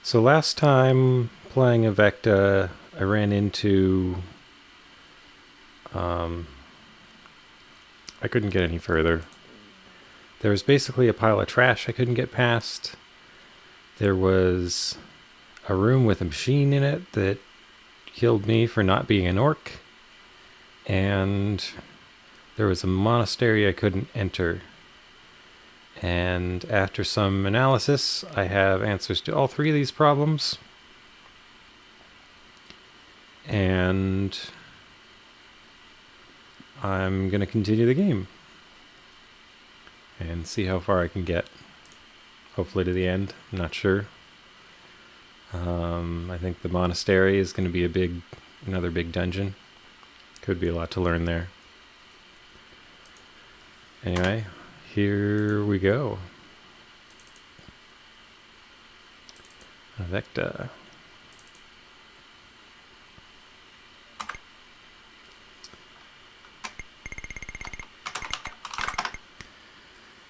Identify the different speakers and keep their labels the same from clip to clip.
Speaker 1: So last time playing Avecta, I ran into... I couldn't get any further. There was basically a pile of trash I couldn't get past. There was a room with a machine in it that killed me for not being an orc. And there was a monastery I couldn't enter. And after some analysis, I have answers to all three of these problems. And I'm going to continue the game and see how far I can get. Hopefully to the end. I'm not sure. I think the monastery is going to be another big dungeon. Could be a lot to learn there. Anyway, here we go. Avecta.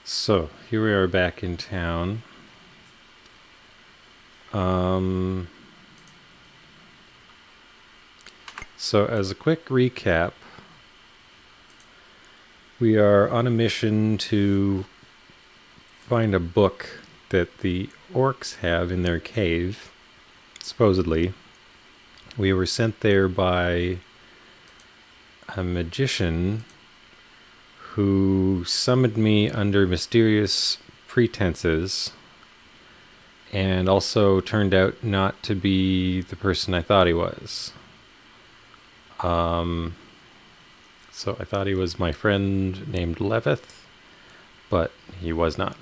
Speaker 1: So, here we are back in town. So as a quick recap, we are on a mission to find a book that the orcs have in their cave, supposedly. We were sent there by a magician who summoned me under mysterious pretenses and also turned out not to be the person I thought he was. So I thought he was my friend named Levith, but he was not.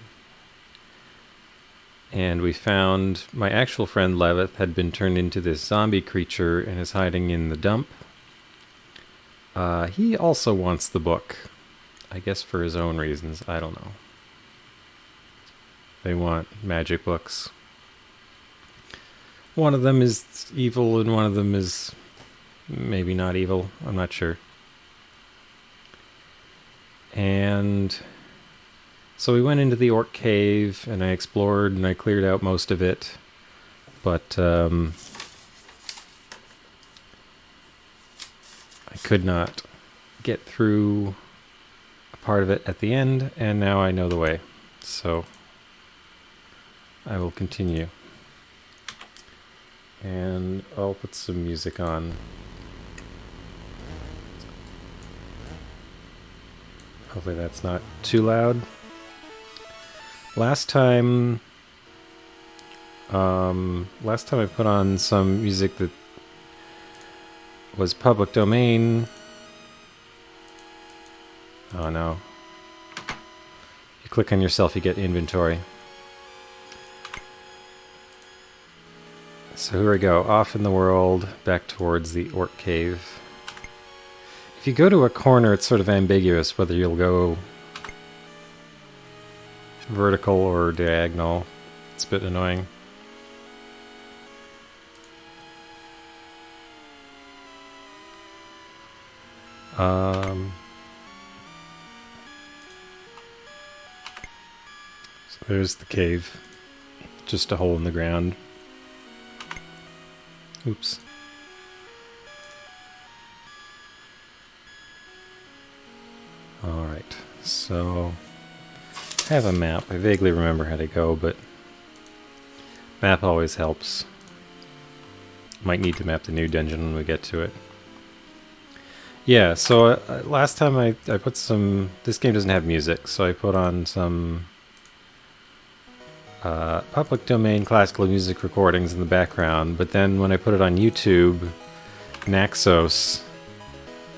Speaker 1: And we found my actual friend Levith had been turned into this zombie creature and is hiding in the dump. He also wants the book. I guess for his own reasons, I don't know. They want magic books. One of them is evil and one of them is maybe not evil. I'm not sure. And so we went into the orc cave and I explored and I cleared out most of it. But I could not get through a part of it at the end, and now I know the way. So I will continue. And I'll put some music on. Hopefully that's not too loud. Last time I put on some music that was public domain. Oh no. You click on yourself, you get inventory. So here we go, off in the world, back towards the orc cave. If you go to a corner, it's sort of ambiguous whether you'll go vertical or diagonal. It's a bit annoying. So there's the cave. Just a hole in the ground. Oops. Alright, so I have a map. I vaguely remember how to go, but map always helps. Might need to map the new dungeon when we get to it. Yeah, so last time I put some... This game doesn't have music, so I put on some public domain classical music recordings in the background, but then when I put it on YouTube, Naxos,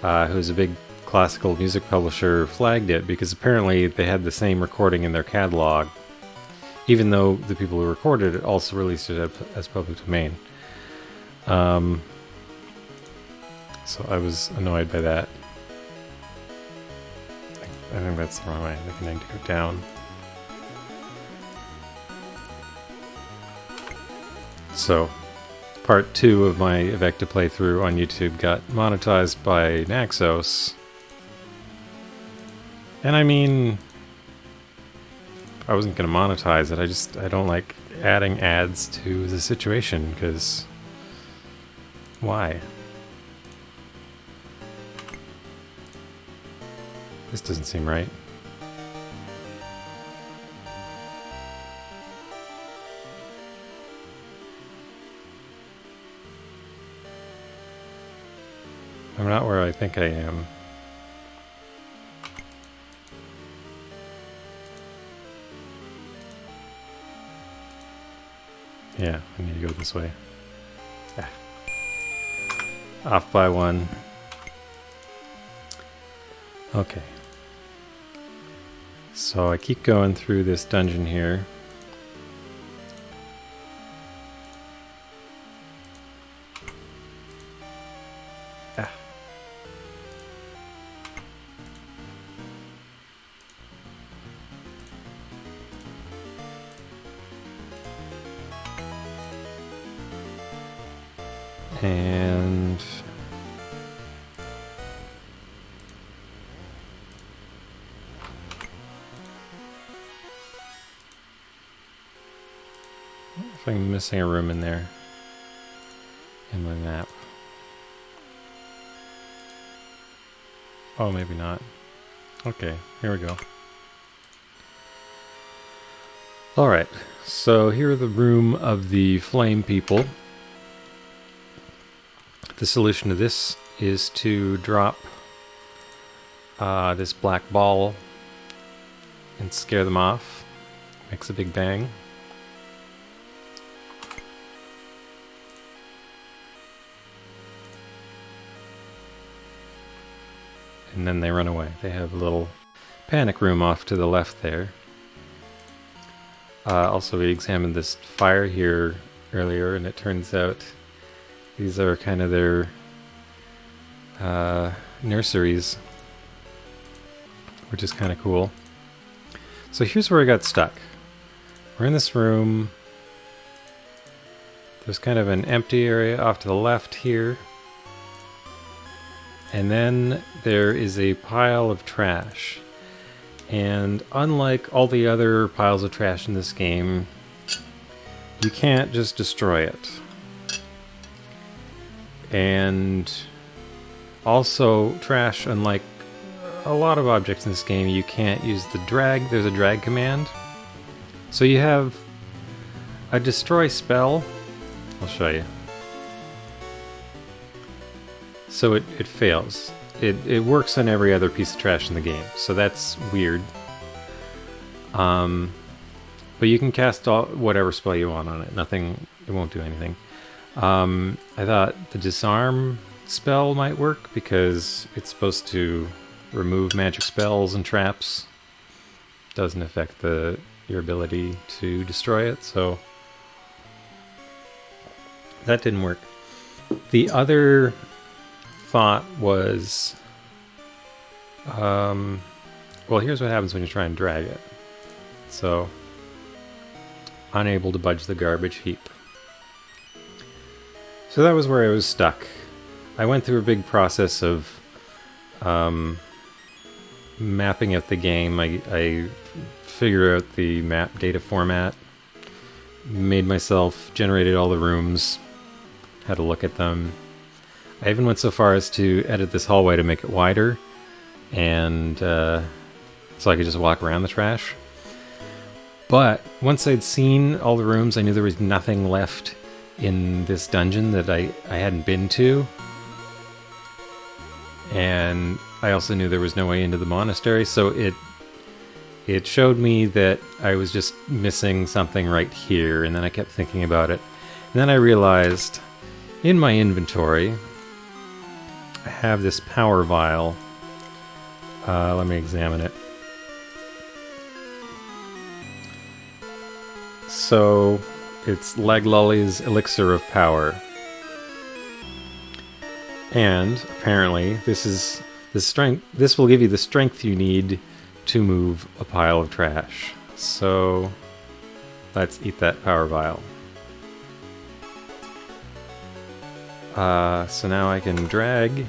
Speaker 1: who's a big classical music publisher, flagged it because apparently they had the same recording in their catalog, even though the people who recorded it also released it as public domain. So I was annoyed by that. I think that's the wrong way. I think I need to go down. So, part 2 of my Avecta playthrough on YouTube got monetized by Naxos. And I mean, I wasn't going to monetize it. I don't like adding ads to the situation, because why? This doesn't seem right. I'm not where I think I am. Yeah, I need to go this way. Ah. Off by one. Okay. So I keep going through this dungeon here. Ah. And if I'm missing a room in there in my map. Oh, maybe not. Okay, here we go. Alright, so here are the room of the flame people. The solution to this is to drop this black ball and scare them off. Makes a big bang. And then they run away. They have a little panic room off to the left there. Also, we examined this fire here earlier, and it turns out these are kind of their nurseries, which is kind of cool. So here's where I got stuck. We're in this room. There's kind of an empty area off to the left here. And then there is a pile of trash. And unlike all the other piles of trash in this game, you can't just destroy it. And also, trash, unlike a lot of objects in this game, you can't use the drag. There's a drag command. So you have a destroy spell. I'll show you. So it fails. It works on every other piece of trash in the game, so that's weird. But you can cast whatever spell you want on it. It won't do anything. I thought the disarm spell might work because it's supposed to remove magic spells and traps. Doesn't affect your ability to destroy it, so that didn't work. The other thought was, well, here's what happens when you try and drag it. So, unable to budge the garbage heap. So that was where I was stuck. I went through a big process of mapping out the game. I figured out the map data format, generated all the rooms, had a look at them. I even went so far as to edit this hallway to make it wider, and so I could just walk around the trash. But once I'd seen all the rooms, I knew there was nothing left in this dungeon that I hadn't been to. And I also knew there was no way into the monastery, so it showed me that I was just missing something right here, and then I kept thinking about it. And then I realized in my inventory I have this power vial. Let me examine it. So it's Laglully's Elixir of Power. And apparently this will give you the strength you need to move a pile of trash. So let's eat that power vial. So now I can drag.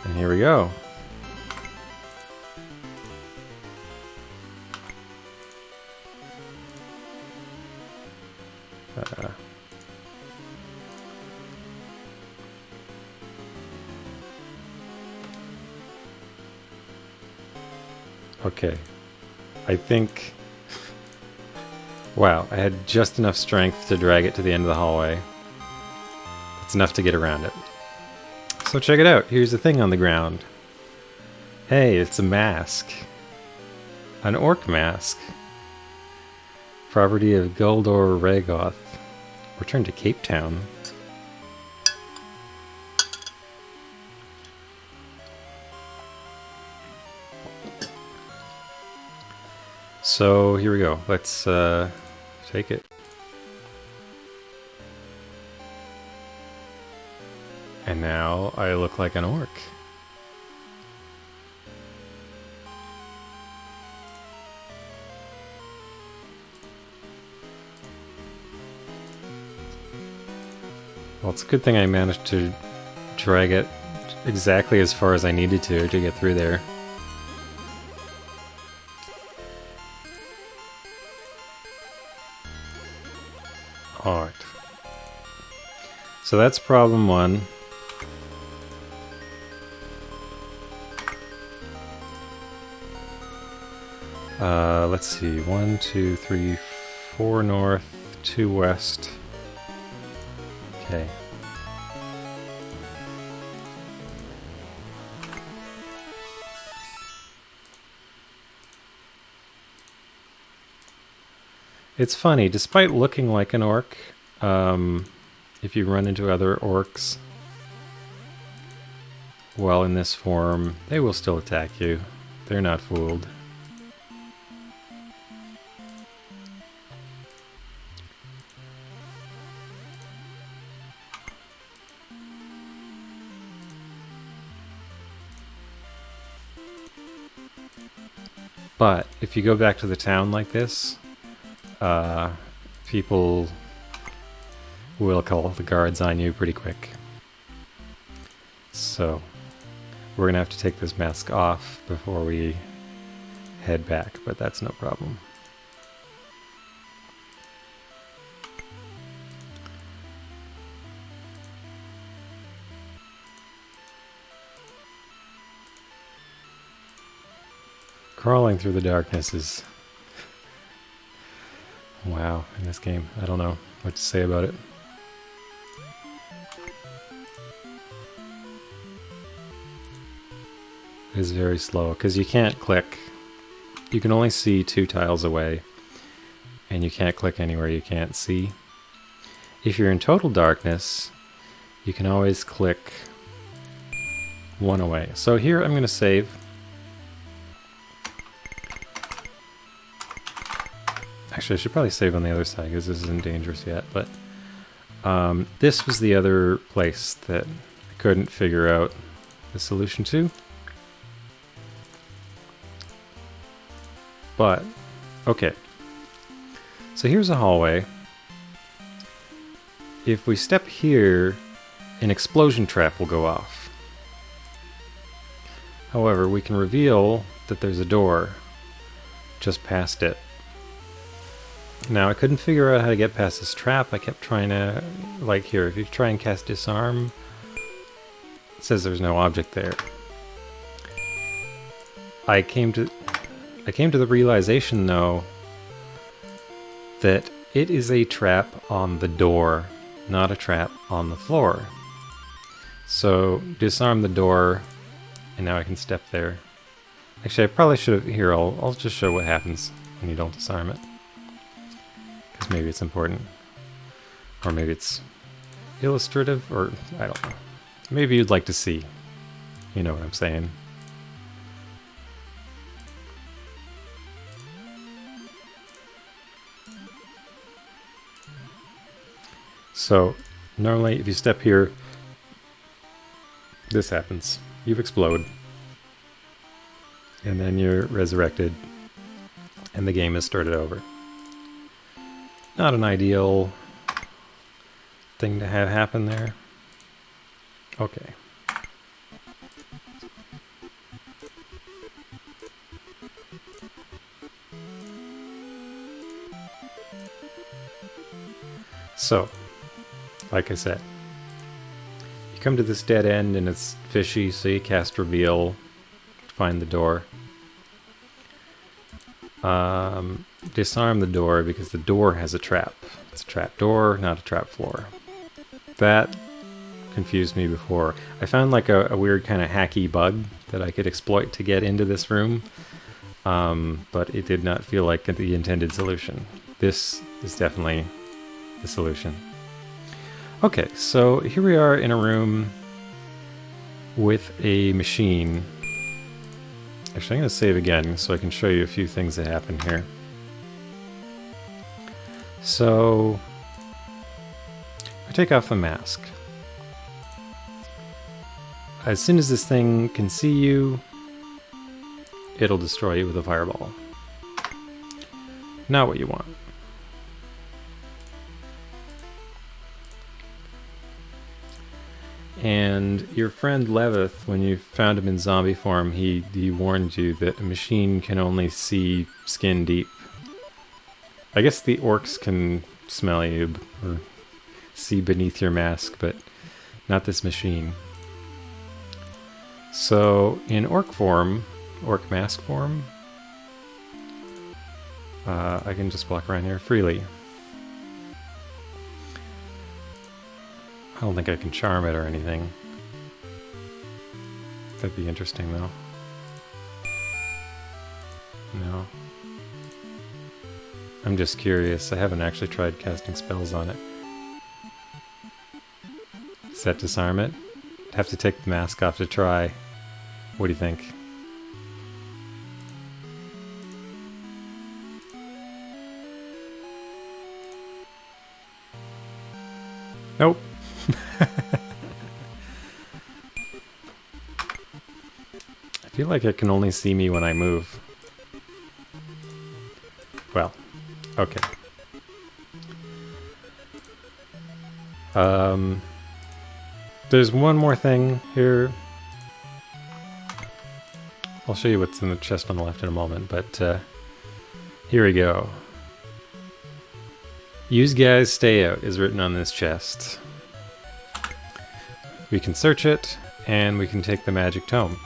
Speaker 1: And here we go. Okay. I think... Wow, I had just enough strength to drag it to the end of the hallway. It's enough to get around it. So check it out. Here's the thing on the ground. Hey, it's a mask. An orc mask. Property of Guldor Ragoth. Return to Cape Town. So here we go. Let's take it. And now I look like an orc. Well, it's a good thing I managed to drag it exactly as far as I needed to get through there. Alright. So that's problem one. Let's see. 1, 2, 3, 4 north, 2 west. Okay. It's funny, despite looking like an orc, if you run into other orcs while in this form, they will still attack you. They're not fooled. But if you go back to the town like this, people will call the guards on you pretty quick. So we're gonna have to take this mask off before we head back, but that's no problem. Crawling through the darkness is... wow, in this game. I don't know what to say about it. It is very slow, because you can't click. You can only see 2 tiles away, and you can't click anywhere you can't see. If you're in total darkness, you can always click 1 away. So here I'm going to save. Actually, I should probably save on the other side because this isn't dangerous yet, but this was the other place that I couldn't figure out the solution to. But, okay. So here's a hallway. If we step here, an explosion trap will go off. However, we can reveal that there's a door just past it. Now, I couldn't figure out how to get past this trap. I kept trying to, like here, if you try and cast disarm, it says there's no object there. I came to the realization, though, that it is a trap on the door, not a trap on the floor. So, disarm the door, and now I can step there. Actually, I probably should have, here, I'll just show what happens when you don't disarm it. Because maybe it's important. Or maybe it's illustrative, or I don't know. Maybe you'd like to see. You know what I'm saying. So, normally if you step here, this happens. You explode. And then you're resurrected. And the game is started over. Not an ideal thing to have happen there. Okay. So, like I said, you come to this dead end and it's fishy, so you cast Reveal to find the door. Disarm the door because the door has a trap. It's a trap door, not a trap floor. That confused me before. I found like a weird kind of hacky bug that I could exploit to get into this room, but it did not feel like the intended solution. This is definitely the solution. Okay, so here we are in a room with a machine. Actually, I'm going to save again so I can show you a few things that happen here. So, I take off the mask. As soon as this thing can see you, it'll destroy you with a fireball. Not what you want. And your friend Levith, when you found him in zombie form, he warned you that a machine can only see skin deep. I guess the orcs can smell you or see beneath your mask, but not this machine. So in orc form, orc mask form, I can just walk around here freely. I don't think I can charm it or anything. That'd be interesting though. No. I'm just curious. I haven't actually tried casting spells on it. Does that disarm it? I'd have to take the mask off to try. What do you think? Nope. I feel like it can only see me when I move. Well, okay. There's one more thing here. I'll show you what's in the chest on the left in a moment, but here we go. Use guys, stay out is written on this chest. We can search it, and we can take the magic tome.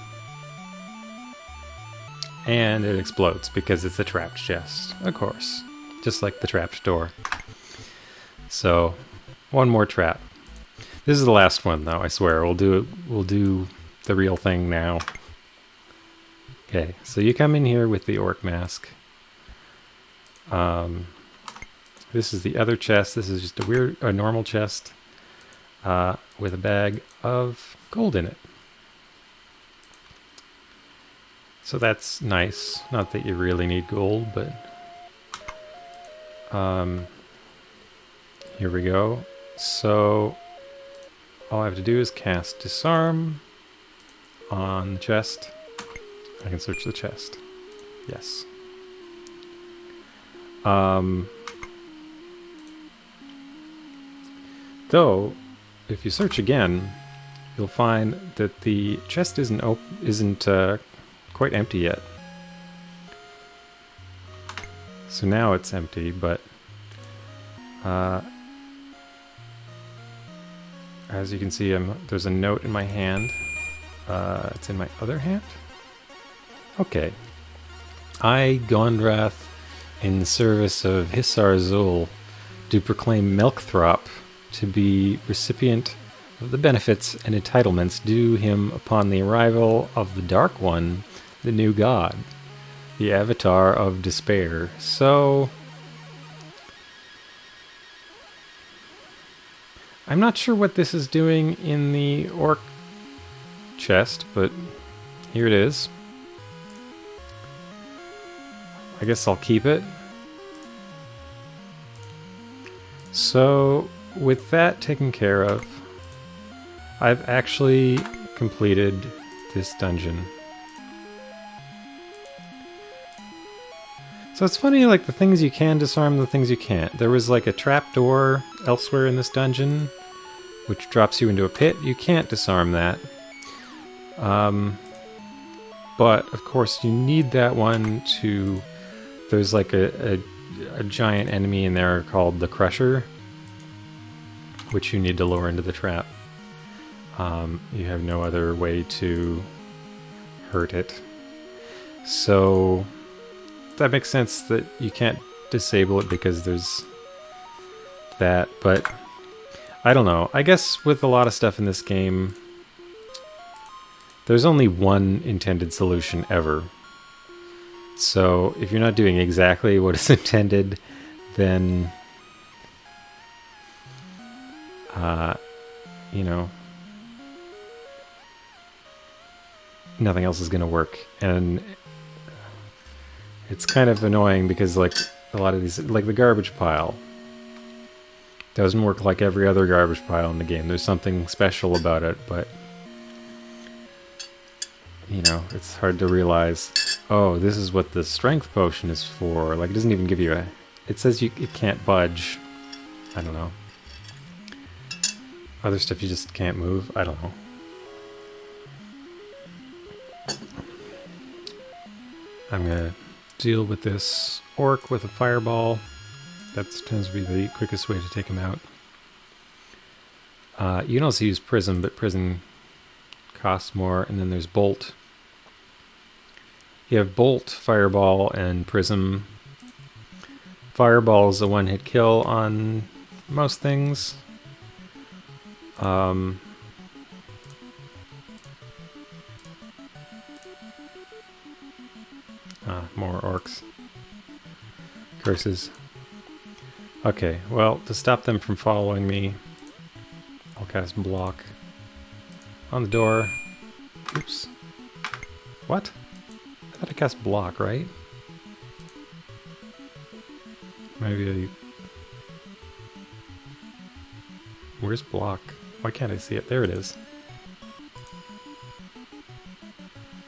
Speaker 1: And it explodes because it's a trapped chest, of course. Just like the trapped door. So, one more trap. This is the last one though, I swear. We'll do the real thing now. Okay, so you come in here with the orc mask. This is the other chest. This is just a normal chest with a bag of gold in it. So that's nice. Not that you really need gold, but here we go. So all I have to do is cast Disarm on the chest. I can search the chest. Yes. Though, if you search again, you'll find that the chest isn't quite empty yet. So now it's empty, but as you can see, there's a note in my hand. It's in my other hand. Okay. I, Gondrath, in service of Hissar Zul, do proclaim Melkthrop to be recipient of the benefits and entitlements due him upon the arrival of the Dark One, the new god, the Avatar of Despair. So, I'm not sure what this is doing in the orc chest, but here it is. I guess I'll keep it. So, with that taken care of, I've actually completed this dungeon. So it's funny, like, the things you can disarm, the things you can't. There was, like, a trapdoor elsewhere in this dungeon, which drops you into a pit. You can't disarm that. But, of course, you need that one to... There's, like, a giant enemy in there called the Crusher. which you need to lure into the trap. You have no other way to hurt it. So that makes sense that you can't disable it because there's that, but I don't know. I guess with a lot of stuff in this game, there's only one intended solution ever. So if you're not doing exactly what is intended, then you know, nothing else is going to work. And it's kind of annoying because, like, a lot of these, like the garbage pile, doesn't work like every other garbage pile in the game. There's something special about it, but, you know, it's hard to realize, oh, this is what the strength potion is for. Like, it doesn't even give you a... It says it can't budge. I don't know. Other stuff you just can't move. I don't know. I'm gonna deal with this orc with a fireball. That tends to be the quickest way to take him out. You can also use prism, but prism costs more. And then there's bolt. You have bolt, fireball, and prism. Fireball is a one-hit kill on most things. More orcs. Curses. Okay, well, to stop them from following me, I'll cast block on the door. Oops. What? I thought I cast block, right? Maybe Where's block? Why can't I see it? There it is.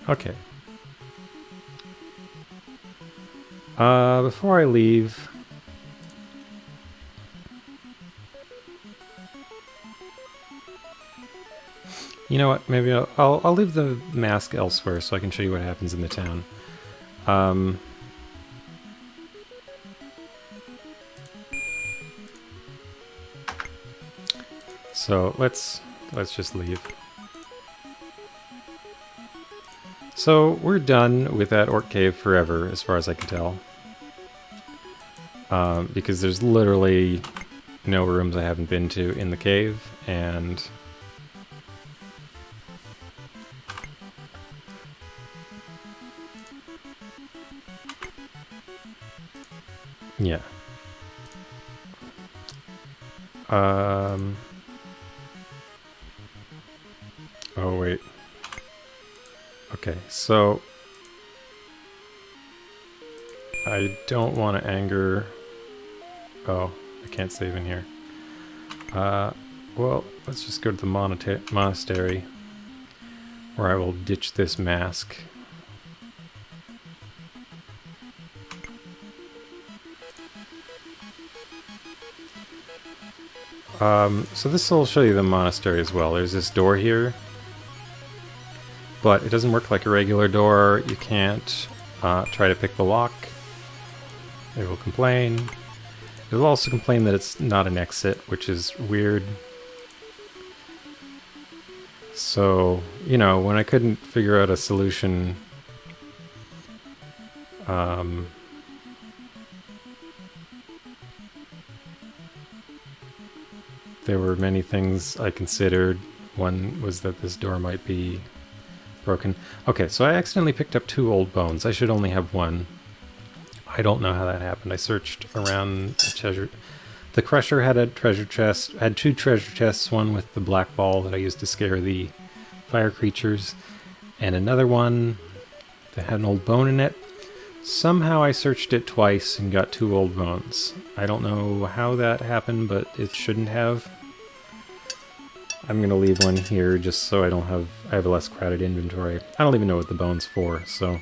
Speaker 1: Okay. Before I leave... You know what? Maybe I'll leave the mask elsewhere so I can show you what happens in the town. So let's just leave. So we're done with that orc cave forever, as far as I can tell. Because there's literally no rooms I haven't been to in the cave, and yeah. Oh, wait. Okay, so I don't want to anger... Oh, I can't save in here. Well, let's just go to the monastery, where I will ditch this mask. So this will show you the monastery as well. There's this door here, but it doesn't work like a regular door. You can't try to pick the lock. It will complain. It will also complain that it's not an exit, which is weird. So, you know, when I couldn't figure out a solution, there were many things I considered. One was that this door might be broken. Okay, so I accidentally picked up 2 old bones. I should only have 1. I don't know how that happened. I searched around the treasure. The Crusher had a treasure chest, had 2 treasure chests, one with the black ball that I used to scare the fire creatures, and another one that had an old bone in it. Somehow I searched it twice and got 2 old bones. I don't know how that happened, but it shouldn't have. I'm gonna leave one here just so I have a less crowded inventory. I don't even know what the bone's for, so.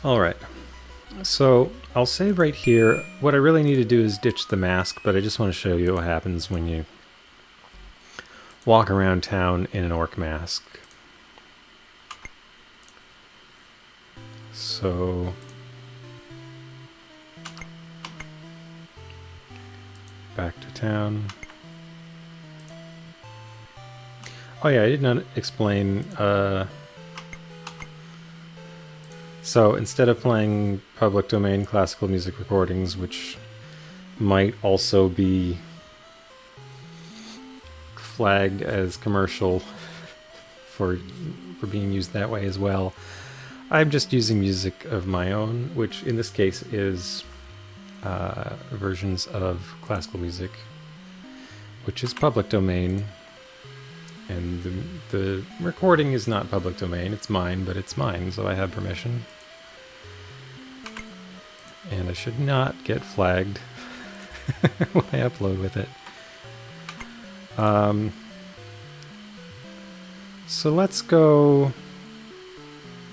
Speaker 1: Alright, so I'll save right here. What I really need to do is ditch the mask, but I just want to show you what happens when you walk around town in an orc mask. So back to town. Oh yeah, I did not explain. So instead of playing public domain classical music recordings, which might also be flagged as commercial for being used that way as well, I'm just using music of my own, which in this case is versions of classical music, which is public domain. And the recording is not public domain, it's mine, but it's mine, so I have permission. And I should not get flagged when I upload with it. So let's go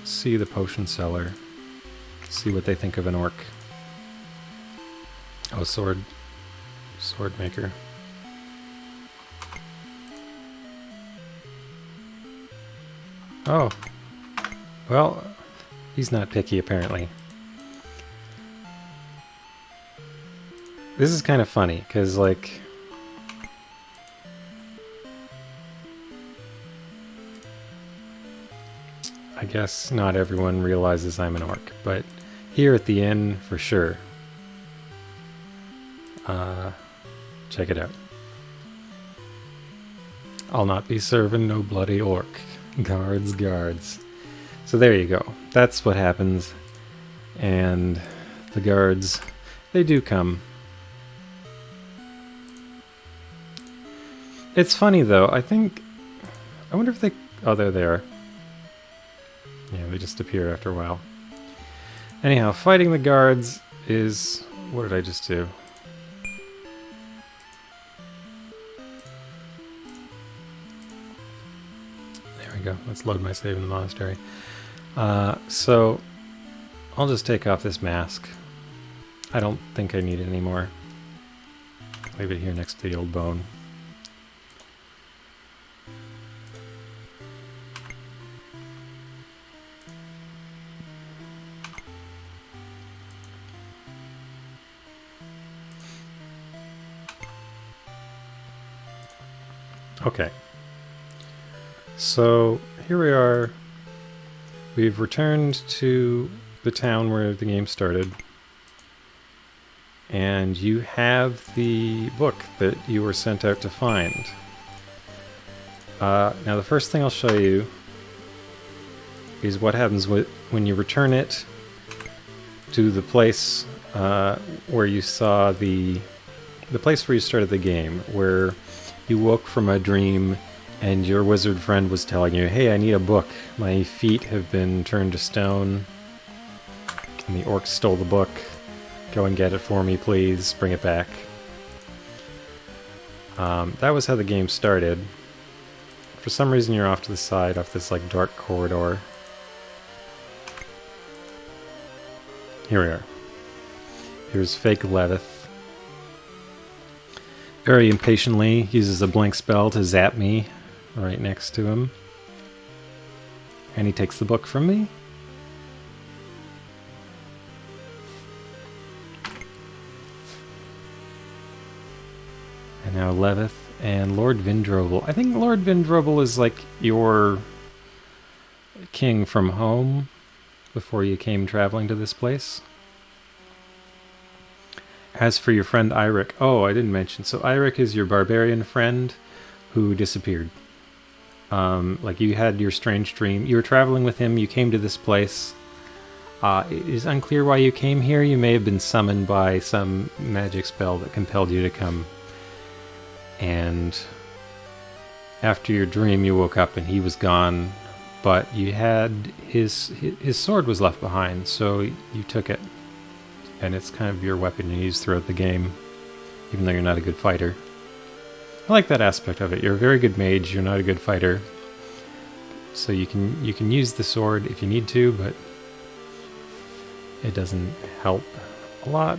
Speaker 1: see the potion seller, see what they think of an orc. Oh, sword maker. Oh, well, he's not picky apparently. This is kind of funny, because like, I guess not everyone realizes I'm an orc, but here at the inn, for sure. Check it out. I'll not be serving no bloody orc. Guards, guards. So there you go. That's what happens. And the guards, they do come. It's funny though, I wonder if they... Oh, they're there. Yeah, they just appear after a while. Anyhow, fighting the guards is... What did I just do? There we go. Let's load my save in the monastery. So, I'll just take off this mask. I don't think I need it anymore. Leave it here next to the old bone. Okay, so here we are. We've returned to the town where the game started, and you have the book that you were sent out to find. Now the first thing I'll show you is what happens when you return it to the place where you saw the place where you started the game, where you woke from a dream and your wizard friend was telling you, hey, I need a book. My feet have been turned to stone. And the orc stole the book. Go and get it for me, please. Bring it back. That was how the game started. For some reason you're off to the side, off this like dark corridor. Here we are. Here's fake Levith. Very impatiently uses a blink spell to zap me right next to him. And he takes the book from me. And now Levith and Lord Vindrobel. I think Lord Vindrobel is like your king from home before you came traveling to this place. As for your friend Eirik, oh, I didn't mention. So Eirik is your barbarian friend who disappeared. Like you had your strange dream. You were traveling with him. You came to this place. It is unclear why you came here. You may have been summoned by some magic spell that compelled you to come. And after your dream, you woke up and he was gone. But you had his sword was left behind, so you took it. And it's kind of your weapon you use throughout the game, even though you're not a good fighter. I like that aspect of it. You're a very good mage, you're not a good fighter. So you can use the sword if you need to, but it doesn't help a lot.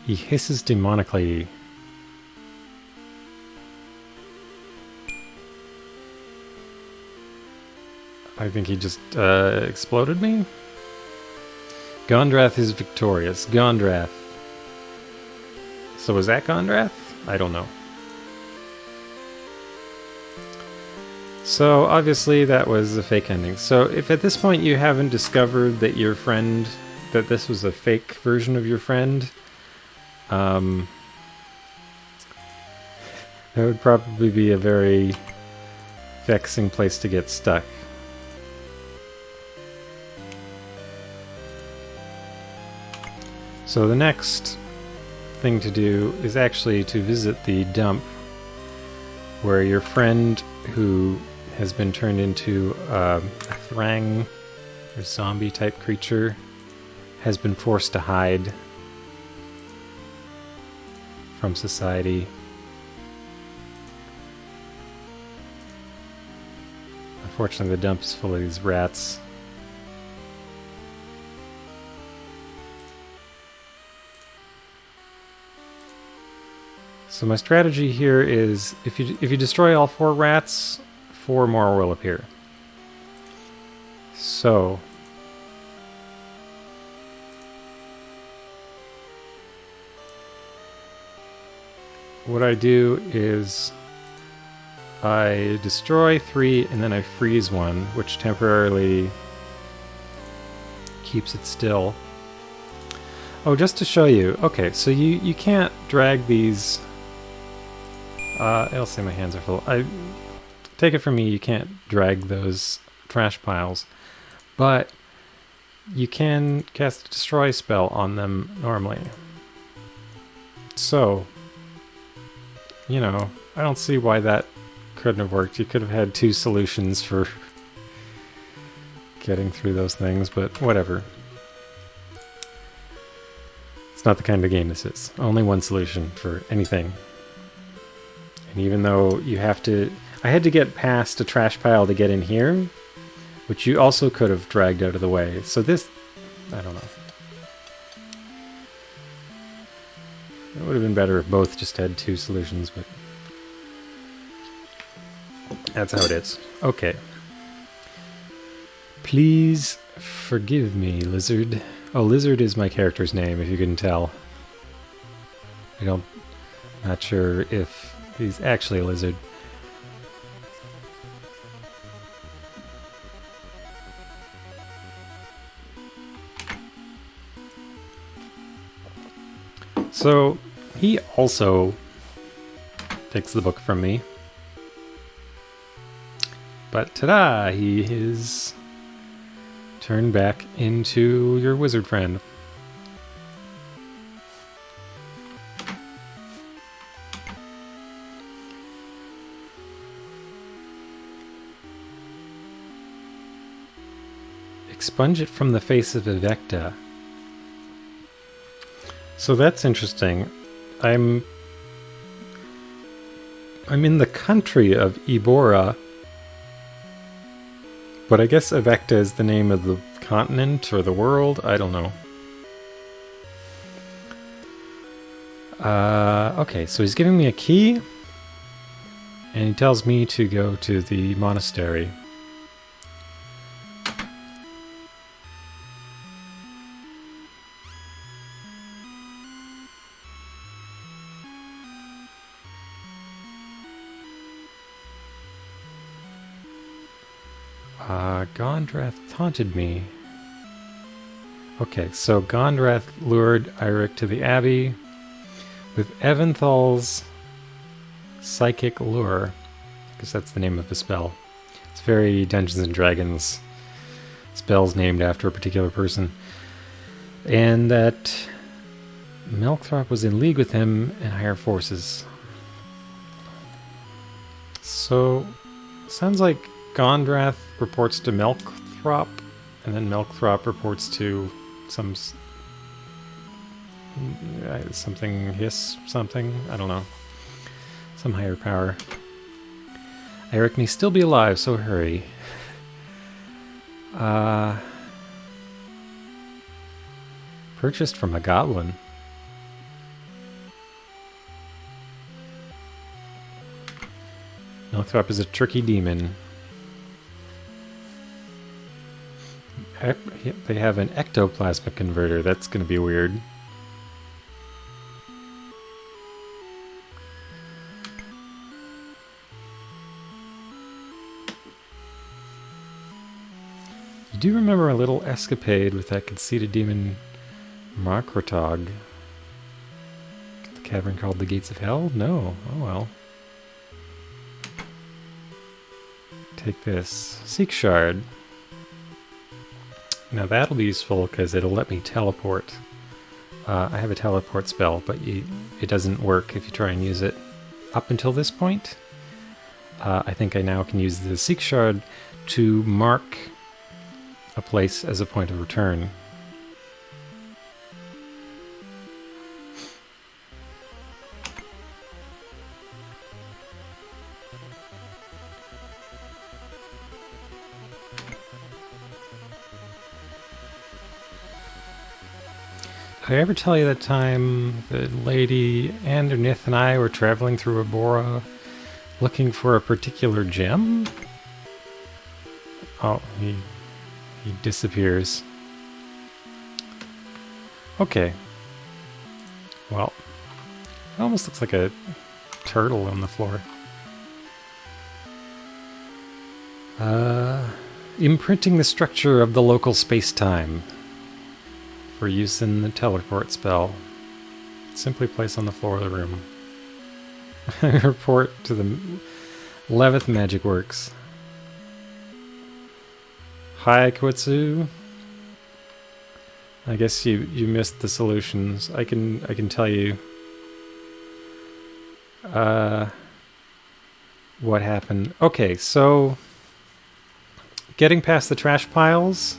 Speaker 1: He hisses demonically. I think he just exploded me. Gondrath is victorious. Gondrath. So was that Gondrath? I don't know. So obviously that was a fake ending. So if at this point you haven't discovered that your friend, that this was a fake version of your friend, that would probably be a very vexing place to get stuck. So the next thing to do is actually to visit the dump where your friend, who has been turned into a thrang or zombie type creature, has been forced to hide from society. Unfortunately, the dump is full of these rats. So my strategy here is, if you destroy all 4 rats, 4 more will appear. So what I do is I destroy 3 and then I freeze 1, which temporarily keeps it still. Oh, just to show you. Okay, so you can't drag these. I'll say my hands are full. I take it from me, you can't drag those trash piles, but you can cast a destroy spell on them normally. So, you know, I don't see why that couldn't have worked. You could have had 2 solutions for getting through those things, but whatever. It's not the kind of game this is. Only one solution for anything. And even though you have to... I had to get past a trash pile to get in here, which you also could have dragged out of the way. So this... I don't know. It would have been better if both just had 2 solutions, but... that's how it is. Okay. Please forgive me, Lizard. Oh, Lizard is my character's name, if you couldn't tell. Not sure if he's actually a lizard. So, he also takes the book from me. But ta-da! He is turned back into your wizard friend. Expunge it from the face of Avecta. So that's interesting. I'm in the country of Ebora, but I guess Avecta is the name of the continent or the world. I don't know. Okay, so he's giving me a key, and he tells me to go to the monastery. Gondrath taunted me. Okay, so Gondrath lured Eirik to the Abbey with Eventhal's psychic lure, because that's the name of the spell. It's very Dungeons and Dragons. Spells named after a particular person. And that Melkthrop was in league with him and higher forces. So, sounds like Gondrath reports to Melkthrop, and then Melkthrop reports to something something, I don't know. Some higher power. Eirik may still be alive, so hurry. Purchased from a goblin. Melkthrop is a tricky demon. They have an ectoplasmic converter. That's going to be weird. You do remember a little escapade with that conceited demon Markrotog. The cavern called the Gates of Hell? No. Oh well. Take this. Seek Shard. Now that'll be useful because it'll let me teleport. I have a teleport spell, but it doesn't work if you try and use it up until this point. I think I now can use the Seek Shard to mark a place as a point of return. Did I ever tell you that time the lady Andernith and I were traveling through Ebora looking for a particular gem? Oh, he disappears. Okay. Well, it almost looks like a turtle on the floor. Imprinting the structure of the local space-time. For use in the teleport spell. Simply place on the floor of the room. Report to the Levith Magic Works. Hi, Kwitsu. I guess you missed the solutions. I can tell you what happened. Okay, so getting past the trash piles.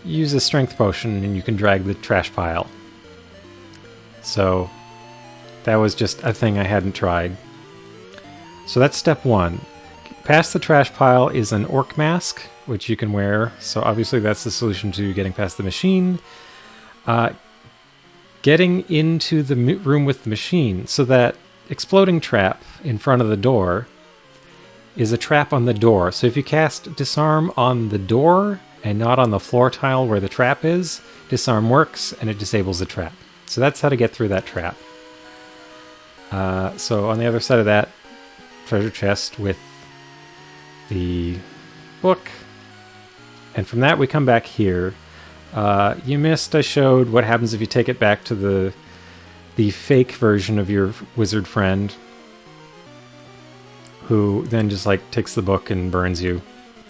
Speaker 1: Use a strength potion and you can drag the trash pile. So that was just a thing I hadn't tried. So that's step one. Past the trash pile is an orc mask, which you can wear. So obviously that's the solution to getting past the machine. Getting into the room with the machine. So that exploding trap in front of the door is a trap on the door. So if you cast Disarm on the door and not on the floor tile where the trap is, Disarm works and it disables the trap. So that's how to get through that trap. So on the other side of that treasure chest with the book, and from that we come back here. You missed, I showed what happens if you take it back to the fake version of your wizard friend, who then just like takes the book and burns you.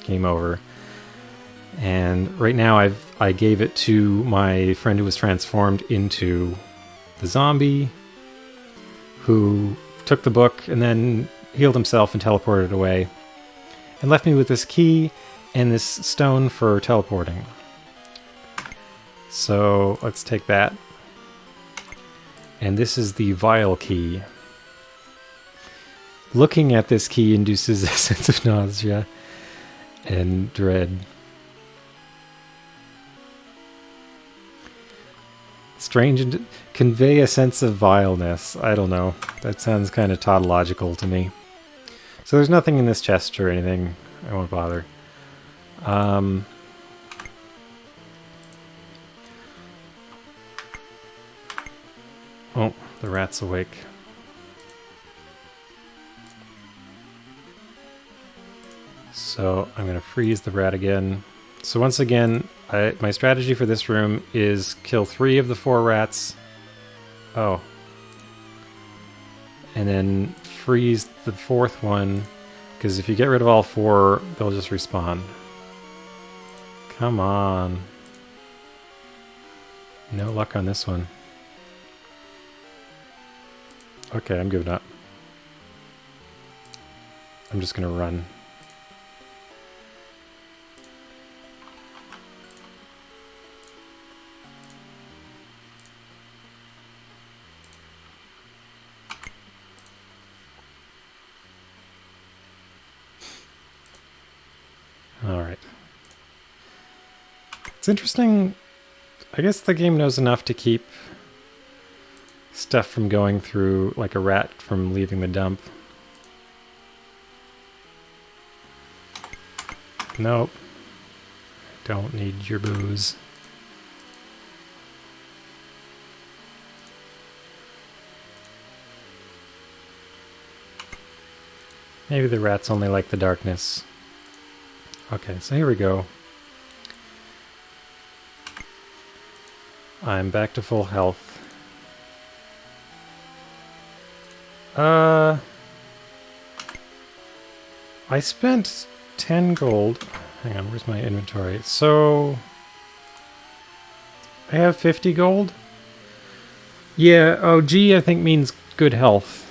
Speaker 1: Game over. And right now I gave it to my friend who was transformed into the zombie, who took the book and then healed himself and teleported away, and left me with this key and this stone for teleporting. So let's take that. And this is the vial key. Looking at this key induces a sense of nausea and dread. Strange and convey a sense of vileness. I don't know. That sounds kind of tautological to me. So there's nothing in this chest or anything. I won't bother. Oh, the rat's awake. So I'm going to freeze the rat again. So once again, my strategy for this room is kill 3 of the 4 rats. Oh. And then freeze the 4th one, because if you get rid of all 4, they'll just respawn. Come on. No luck on this one. Okay, I'm giving up. I'm just gonna run. Alright. It's interesting. I guess the game knows enough to keep stuff from going through, like a rat from leaving the dump. Nope. don't need your booze. Maybe the rats only like the darkness. Okay, so here we go. I'm back to full health. I spent 10 gold. Hang on, where's my inventory? So I have 50 gold? Yeah, oh, G I think means good health.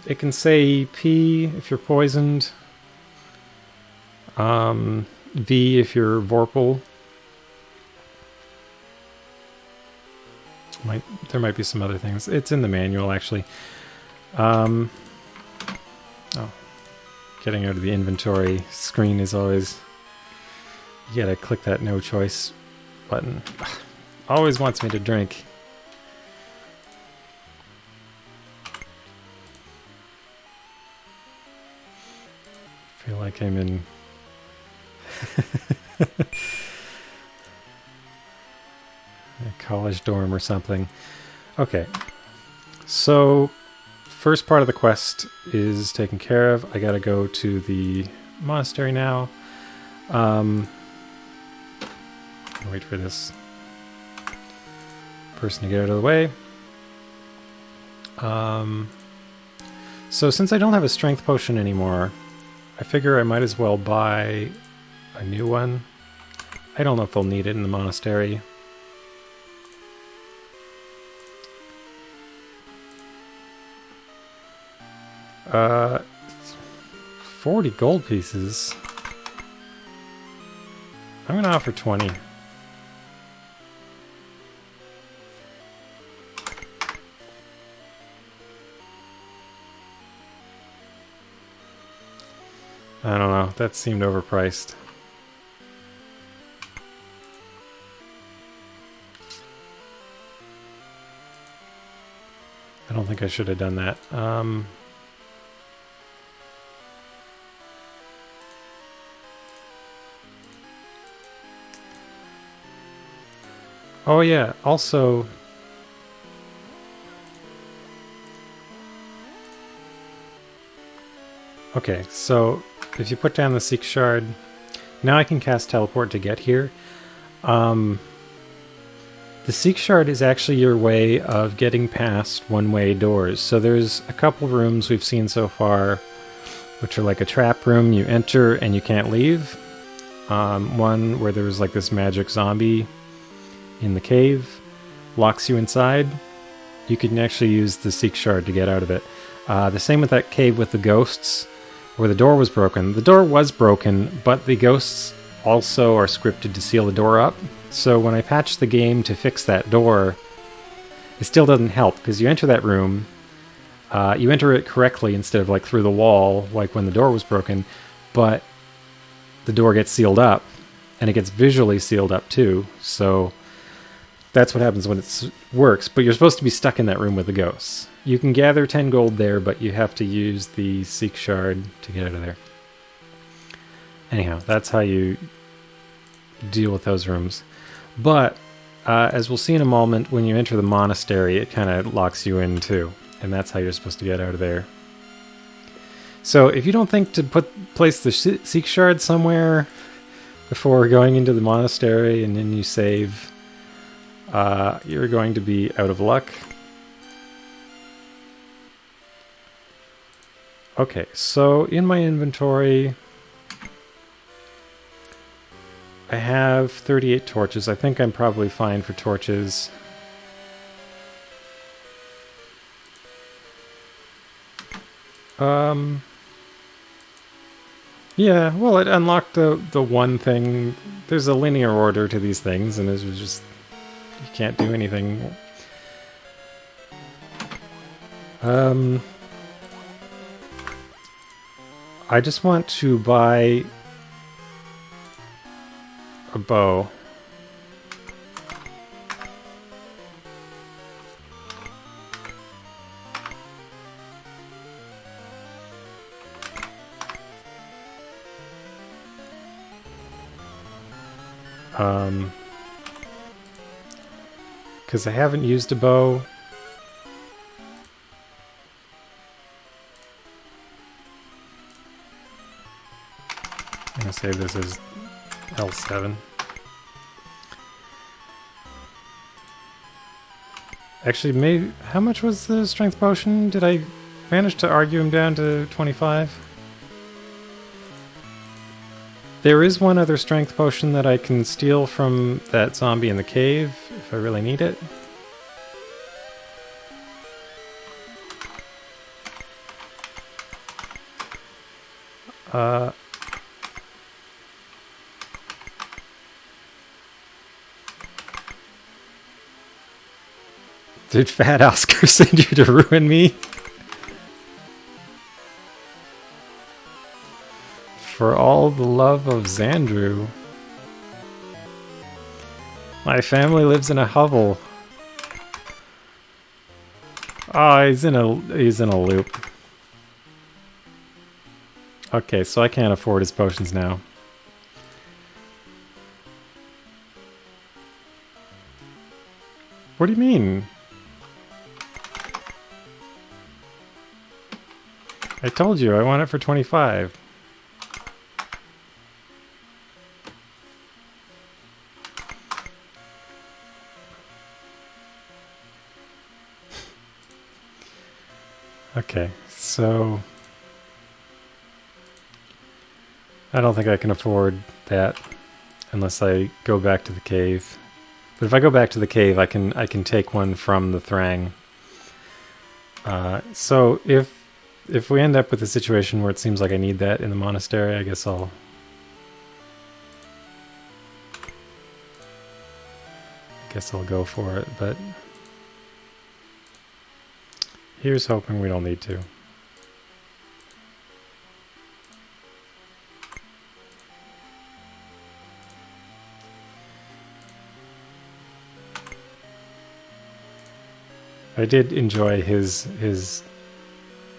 Speaker 1: It can say P if you're poisoned. V if you're Vorpal. There might be some other things. It's in the manual, actually. Oh. Getting out of the inventory screen is always... You gotta click that no choice button. Always wants me to drink. Feel like I'm in... a college dorm or something. Okay, so first part of the quest is taken care of. I gotta go to the monastery now. Wait for this person to get out of the way. So since I don't have a strength potion anymore, I figure I might as well buy a new one. I don't know if they'll need it in the monastery. 40 gold pieces. I'm gonna offer 20. I don't know, that seemed overpriced. I don't think I should have done that. Oh yeah, also... Okay, so if you put down the Seek Shard, now I can cast Teleport to get here. The Seek Shard is actually your way of getting past one-way doors. So there's a couple rooms we've seen so far, which are like a trap room. You enter and you can't leave. One where there was like this magic zombie in the cave, locks you inside. You can actually use the Seek Shard to get out of it. The same with that cave with the ghosts, where the door was broken. The door was broken, but the ghosts also are scripted to seal the door up. So when I patched the game to fix that door, it still doesn't help, because you enter that room, you enter it correctly instead of like through the wall, like when the door was broken, but the door gets sealed up, and it gets visually sealed up too, so that's what happens when it works, but you're supposed to be stuck in that room with the ghosts. You can gather 10 gold there, but you have to use the Seek Shard to get out of there. Anyhow, that's how you deal with those rooms. But, as we'll see in a moment, when you enter the monastery, it kind of locks you in too, and that's how you're supposed to get out of there. So if you don't think to place the Seek Shard somewhere before going into the monastery and then you save, you're going to be out of luck. Okay, so in my inventory, I have 38 torches. I think I'm probably fine for torches. Yeah, well, it unlocked the one thing. There's a linear order to these things, and it was just... You can't do anything. I just want to buy a bow. Because I haven't used a bow. I'm going to save this as L7. Actually, maybe... How much was the strength potion? Did I manage to argue him down to 25? There is one other strength potion that I can steal from that zombie in the cave, if I really need it. Did Fat Oscar send you to ruin me? For all the love of Xandru. My family lives in a hovel. Oh, he's in a loop. Okay, so I can't afford his potions now. What do you mean? I told you I want it for 25. Okay, so I don't think I can afford that unless I go back to the cave. But if I go back to the cave, I can take one from the Thrang. So if we end up with a situation where it seems like I need that in the monastery, I guess I'll go for it, but here's hoping we don't need to. I did enjoy his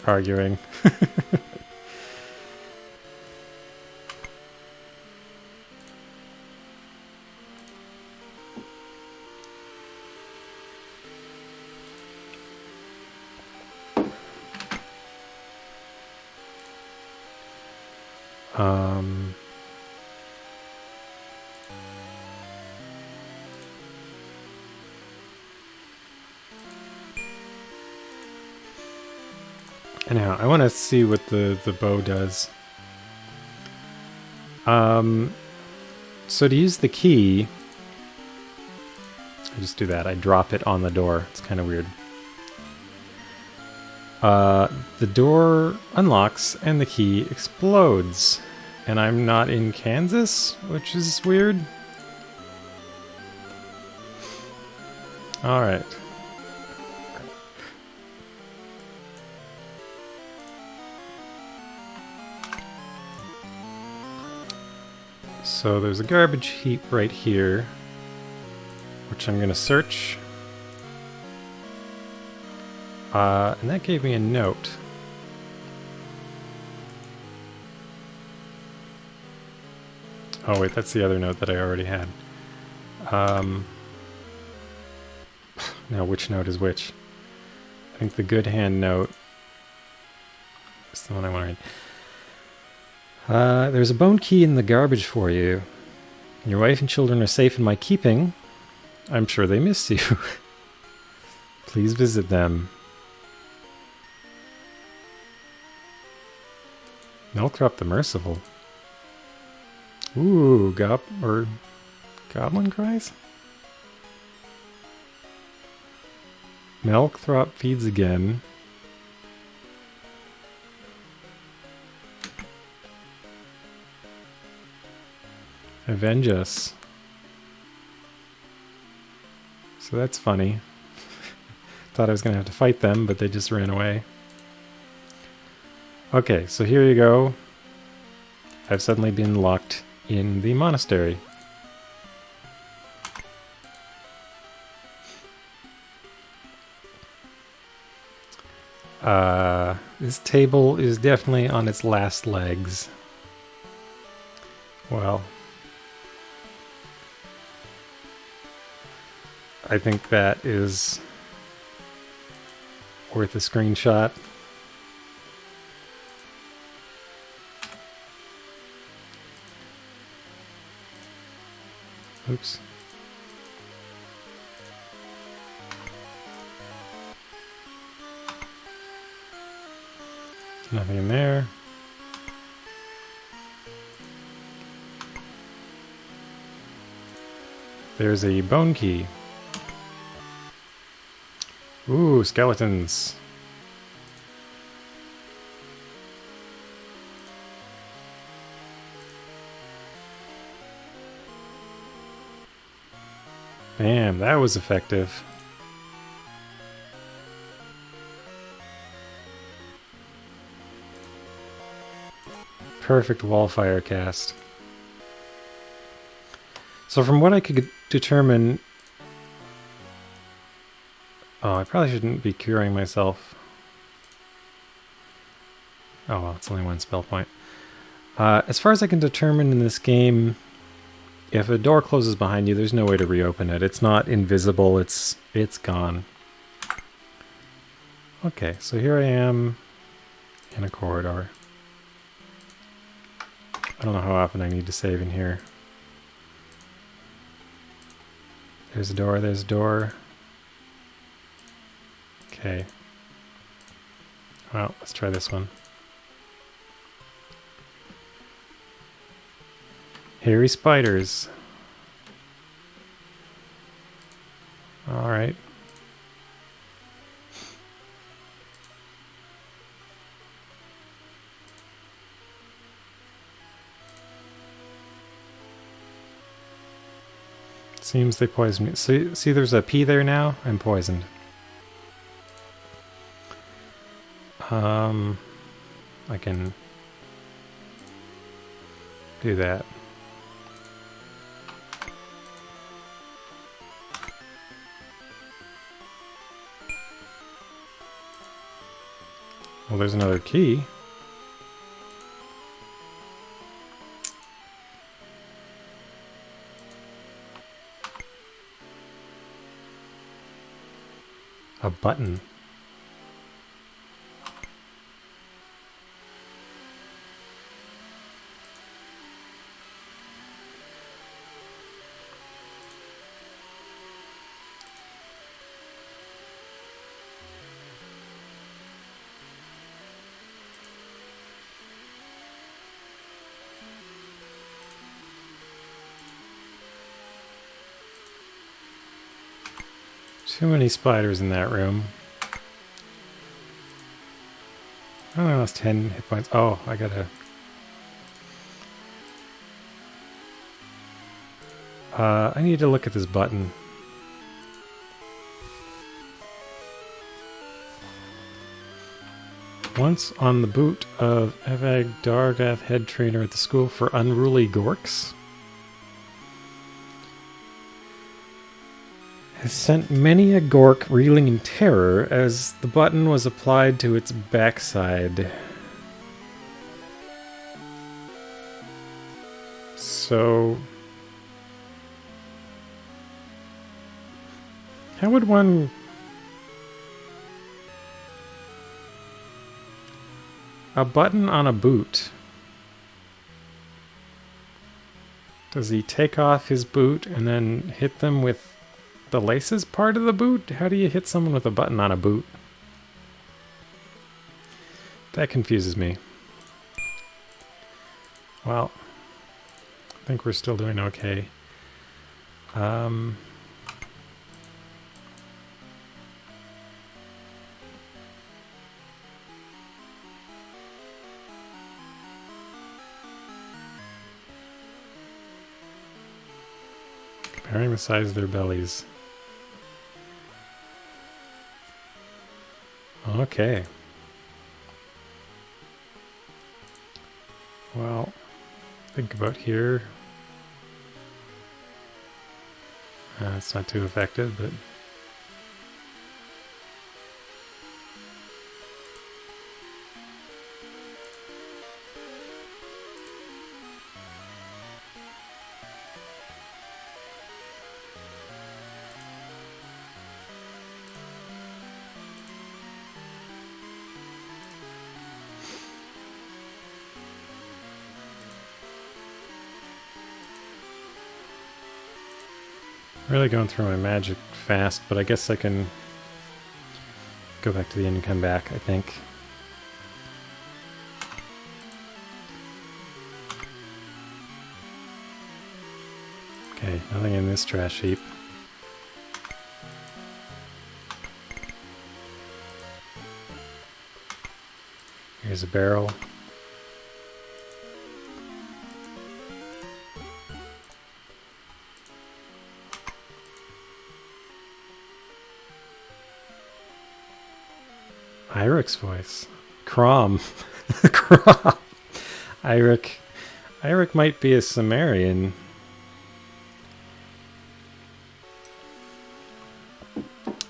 Speaker 1: arguing. Anyhow, I want to see what the bow does. So to use the key, I just do that. I drop it on the door. It's kind of weird. The door unlocks and the key explodes. And I'm not in Kansas, which is weird. Alright. So there's a garbage heap right here, which I'm going to search. And that gave me a note. Oh wait, that's the other note that I already had. Now which note is which? I think the good hand note is the one I want to read. There's a bone key in the garbage for you. Your wife and children are safe in my keeping. I'm sure they miss you. Please visit them. Melkrop the Merciful. Ooh, Goblin Cries? Melkthrop feeds again. Avenge us. So that's funny. Thought I was going to have to fight them, but they just ran away. Okay, so here you go. I've suddenly been locked in the monastery. This table is definitely on its last legs. Well, I think that is worth a screenshot. Oops. Nothing in there. There's a bone key. Ooh, skeletons. Damn, that was effective. Perfect wallfire cast. So from what I could determine... Oh, I probably shouldn't be curing myself. Oh well, it's only one spell point. As far as I can determine in this game, if a door closes behind you, there's no way to reopen it. It's not invisible, it's gone. Okay, so here I am in a corridor. I don't know how often I need to save in here. There's a door, there's a door. Okay. Well, let's try this one. Hairy spiders. Alright. Seems they poisoned me. See, there's a P there now? I'm poisoned. I can do that. Well, there's another key. A button. Too many spiders in that room. I only lost 10 hit points. Oh, I gotta... I need to look at this button. Once on the boot of Avecta I, head trainer at the school for unruly gorks, has sent many a gork reeling in terror as the button was applied to its backside. So... how would one... a button on a boot. Does he take off his boot and then hit them with the laces part of the boot? How do you hit someone with a button on a boot? That confuses me. Well, I think we're still doing okay. Comparing the size of their bellies. Okay. Well, think about here. It's not too effective, but... Really going through my magic fast, but I guess I can go back to the inn and come back, I think. Okay, nothing in this trash heap. Here's a barrel. Irik's voice. Crom. Crom. Irik might be a Sumerian.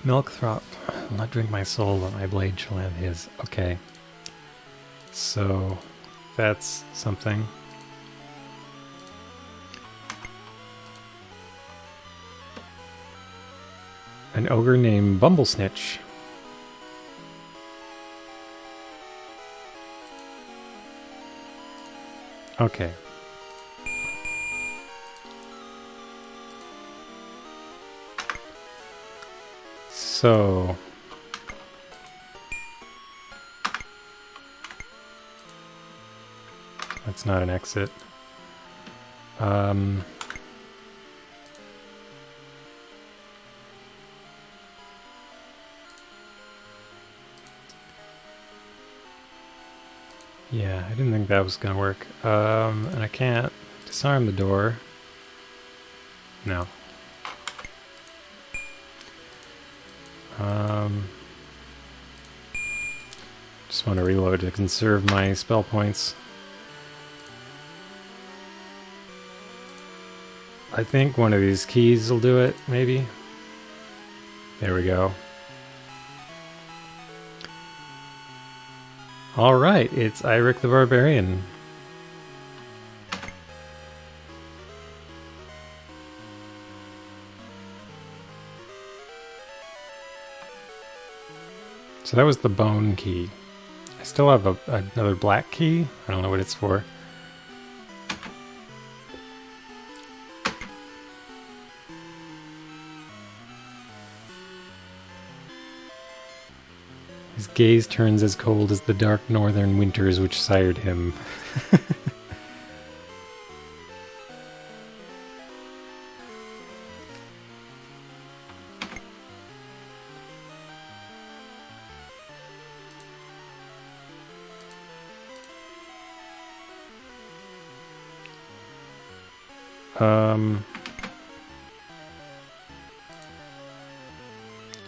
Speaker 1: Milkthrop. I'll not drink my soul, but my blade shall have his. Okay. So, that's something. An ogre named Bumblesnitch. Okay. So... that's not an exit. Yeah, I didn't think that was gonna work. And I can't disarm the door. No. Just want to reload to conserve my spell points. I think one of these keys will do it, maybe. There we go. Alright, it's Irik the Barbarian. So that was the bone key. I still have another black key. I don't know what it's for. His gaze turns as cold as the dark northern winters which sired him.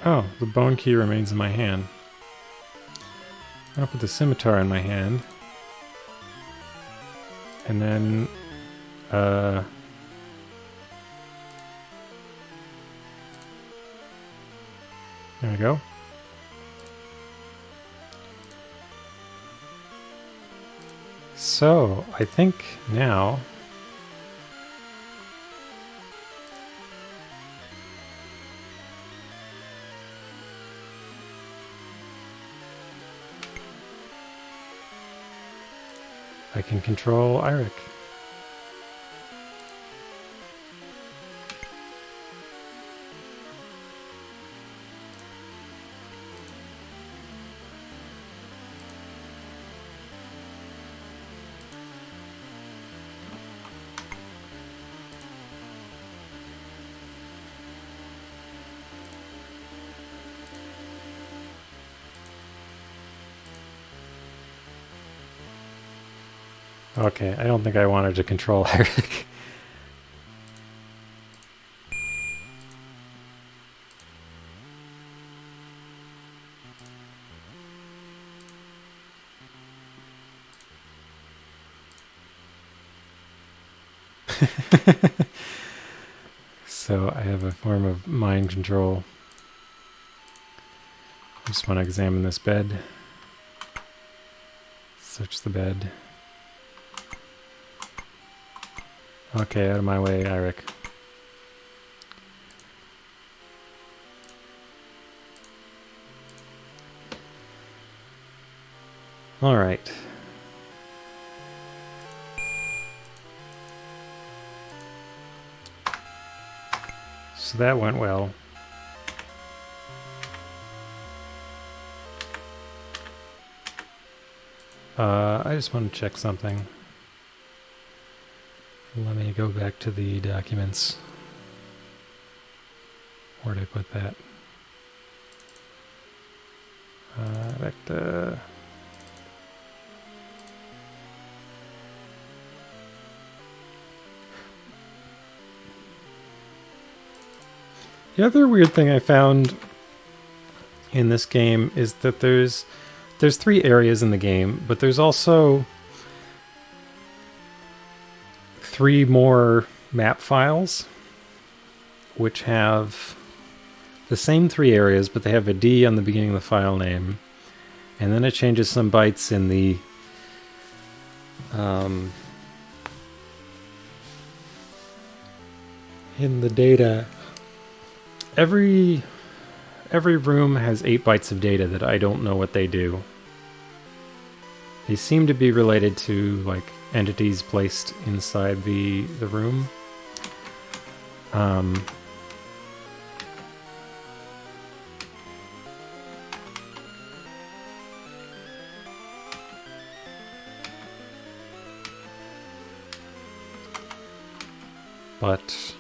Speaker 1: Oh, the bone key remains in my hand. I'll put the scimitar in my hand. And then, there we go. So, I think now... I can control Irik. Okay, I don't think I wanted to control Irik. So I have a form of mind control. I just want to examine this bed. Search the bed. Okay, out of my way, Irik. Alright. So that went well. I just want to check something. Let me go back to the documents. Where'd I put that? Avecta. The other weird thing I found in this game is that there's 3 areas in the game, but there's also 3 more map files which have the same 3 areas, but they have a D on the beginning of the file name, and then it changes some bytes in the data. Every room has 8 bytes of data that I don't know what they do. They seem to be related to like entities placed inside the room. But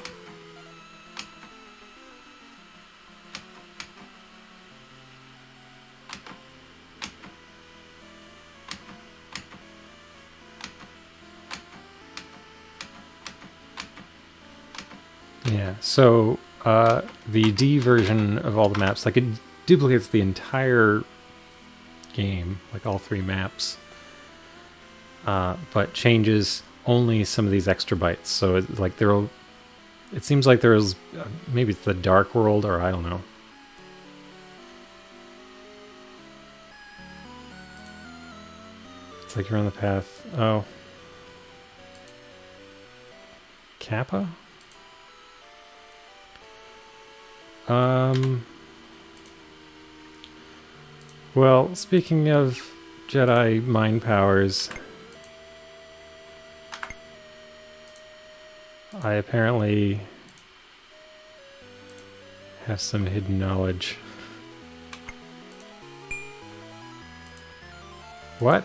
Speaker 1: yeah, so the D version of all the maps, like it duplicates the entire game, like all 3 maps, but changes only some of these extra bytes. So it seems like there's maybe it's the dark world, or I don't know. It's like you're on the path. Oh, Kappa? Well, speaking of Jedi mind powers, I apparently have some hidden knowledge. What?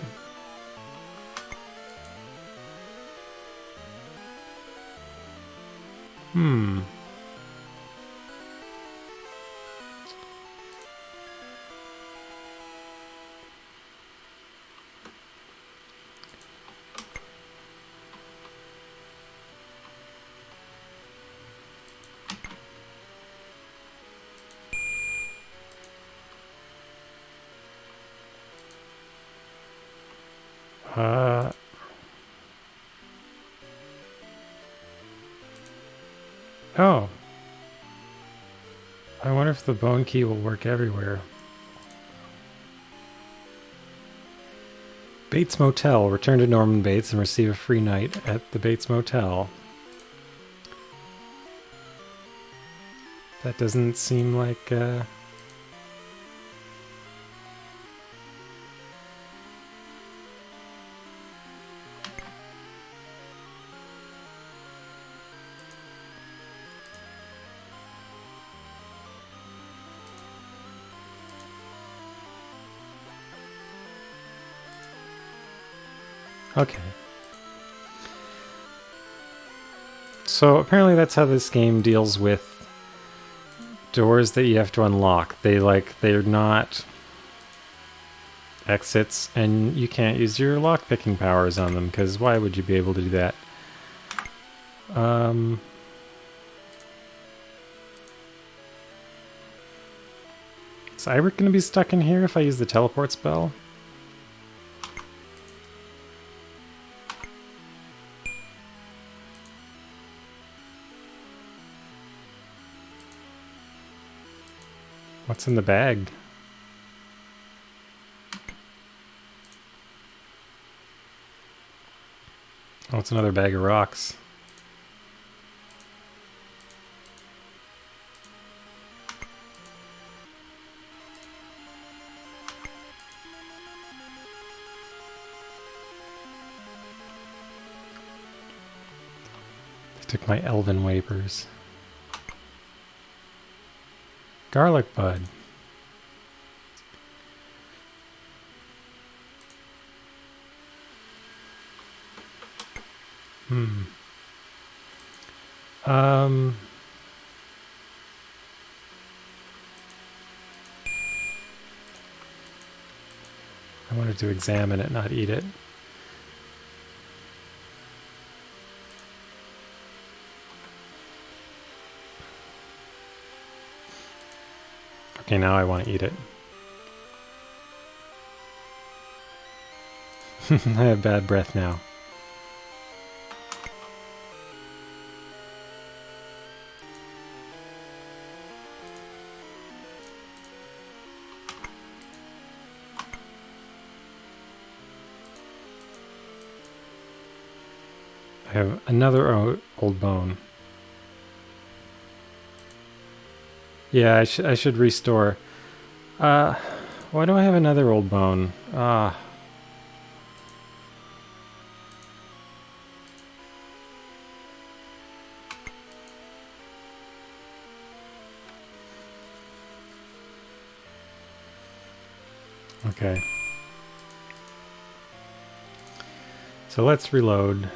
Speaker 1: Oh. I wonder if the bone key will work everywhere. Bates Motel. Return to Norman Bates and receive a free night at the Bates Motel. That doesn't seem like, okay. So apparently that's how this game deals with doors that you have to unlock. They're not exits, and you can't use your lockpicking powers on them, because why would you be able to do that? Is Ibert going to be stuck in here if I use the teleport spell? What's in the bag? Oh, it's another bag of rocks. They took my elven wafers. Garlic bud. I wanted to examine it, not eat it. Okay, now I want to eat it. I have bad breath now. I have another old bone. Yeah, I should restore. Why do I have another old bone? Ah. Okay. So let's reload.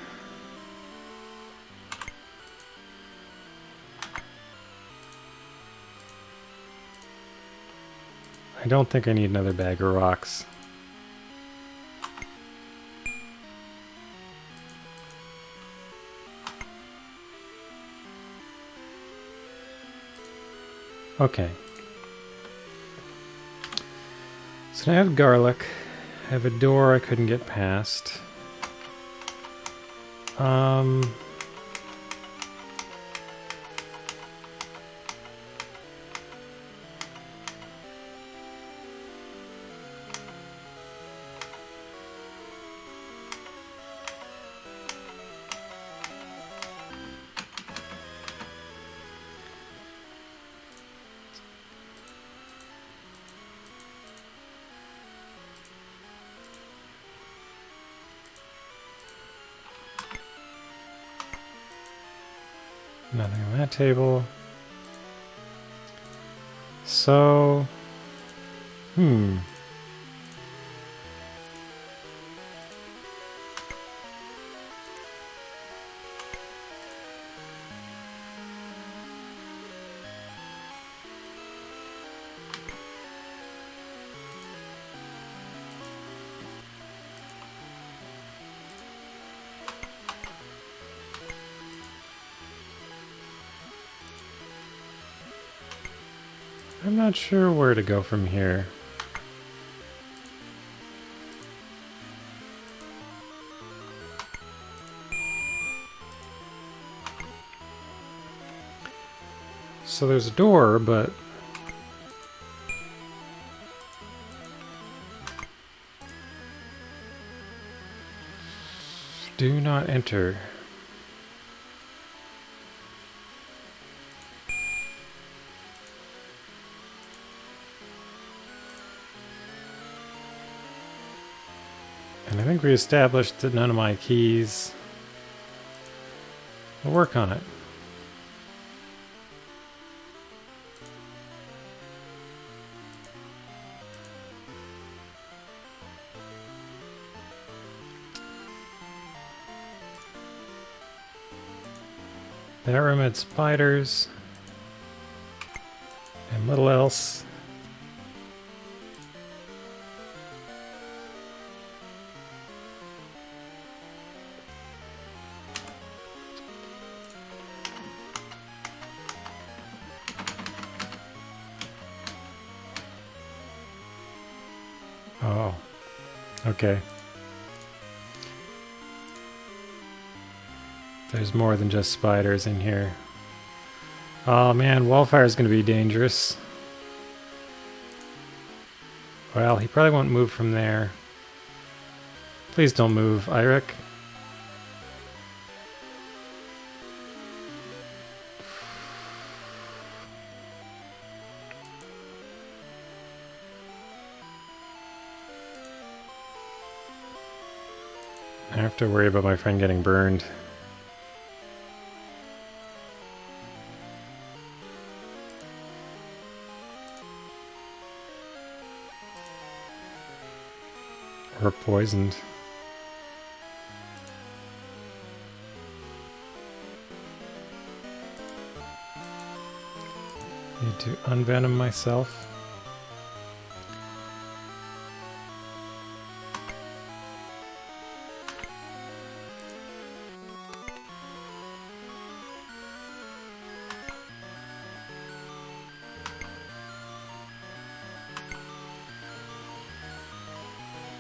Speaker 1: I don't think I need another bag of rocks. Okay. So now I have garlic. I have a door I couldn't get past. Nothing on that table. So, I'm not sure where to go from here. So there's a door, but do not enter. And I think we established that none of my keys will work on it. That room had spiders and little else. Oh, okay. There's more than just spiders in here. Oh man, wildfire is going to be dangerous. Well, he probably won't move from there. Please don't move, Eirik. I have to worry about my friend getting burned. Or poisoned. Need to unvenom myself.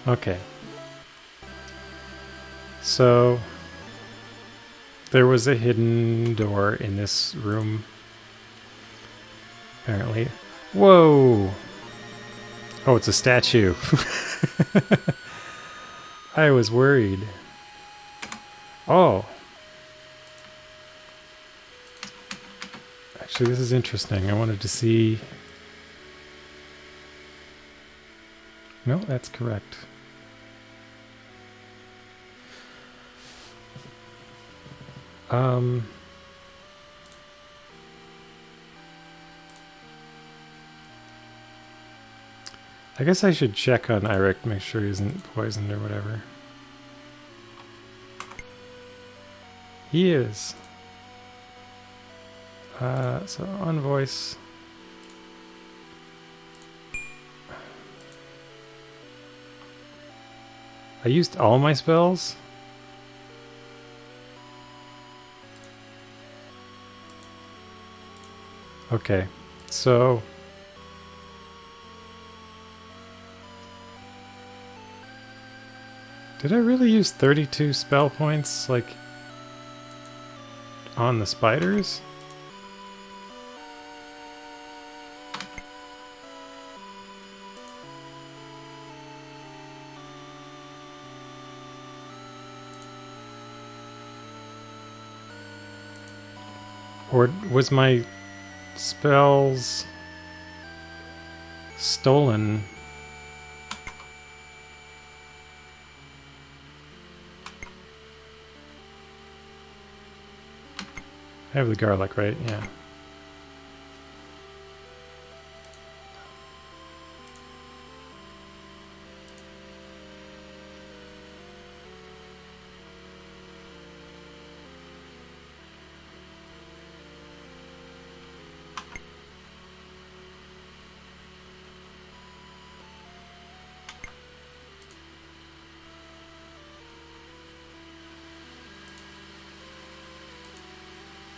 Speaker 1: Okay. So there was a hidden door in this room. Apparently. Whoa! Oh, it's a statue. I was worried. Oh. Actually, this is interesting. I wanted to see... No, that's correct. I guess I should check on Eirik, make sure he isn't poisoned or whatever. He is. So on voice. I used all my spells? Okay, so... Did I really use 32 spell points, like, on the spiders? Or was my spells stolen? I have the garlic, right? Yeah.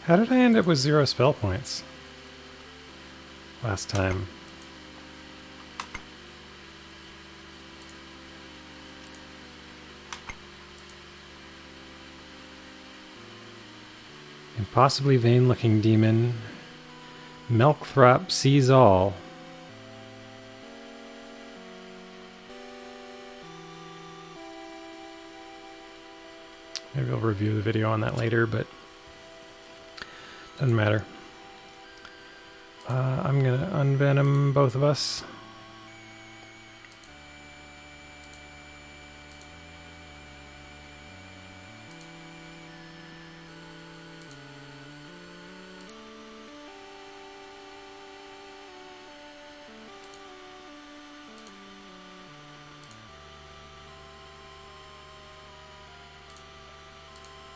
Speaker 1: How did I end up with 0 spell points last time? Impossibly vain-looking demon. Melkthrop sees all. Maybe I'll review the video on that later, but doesn't matter. I'm gonna unvenom both of us.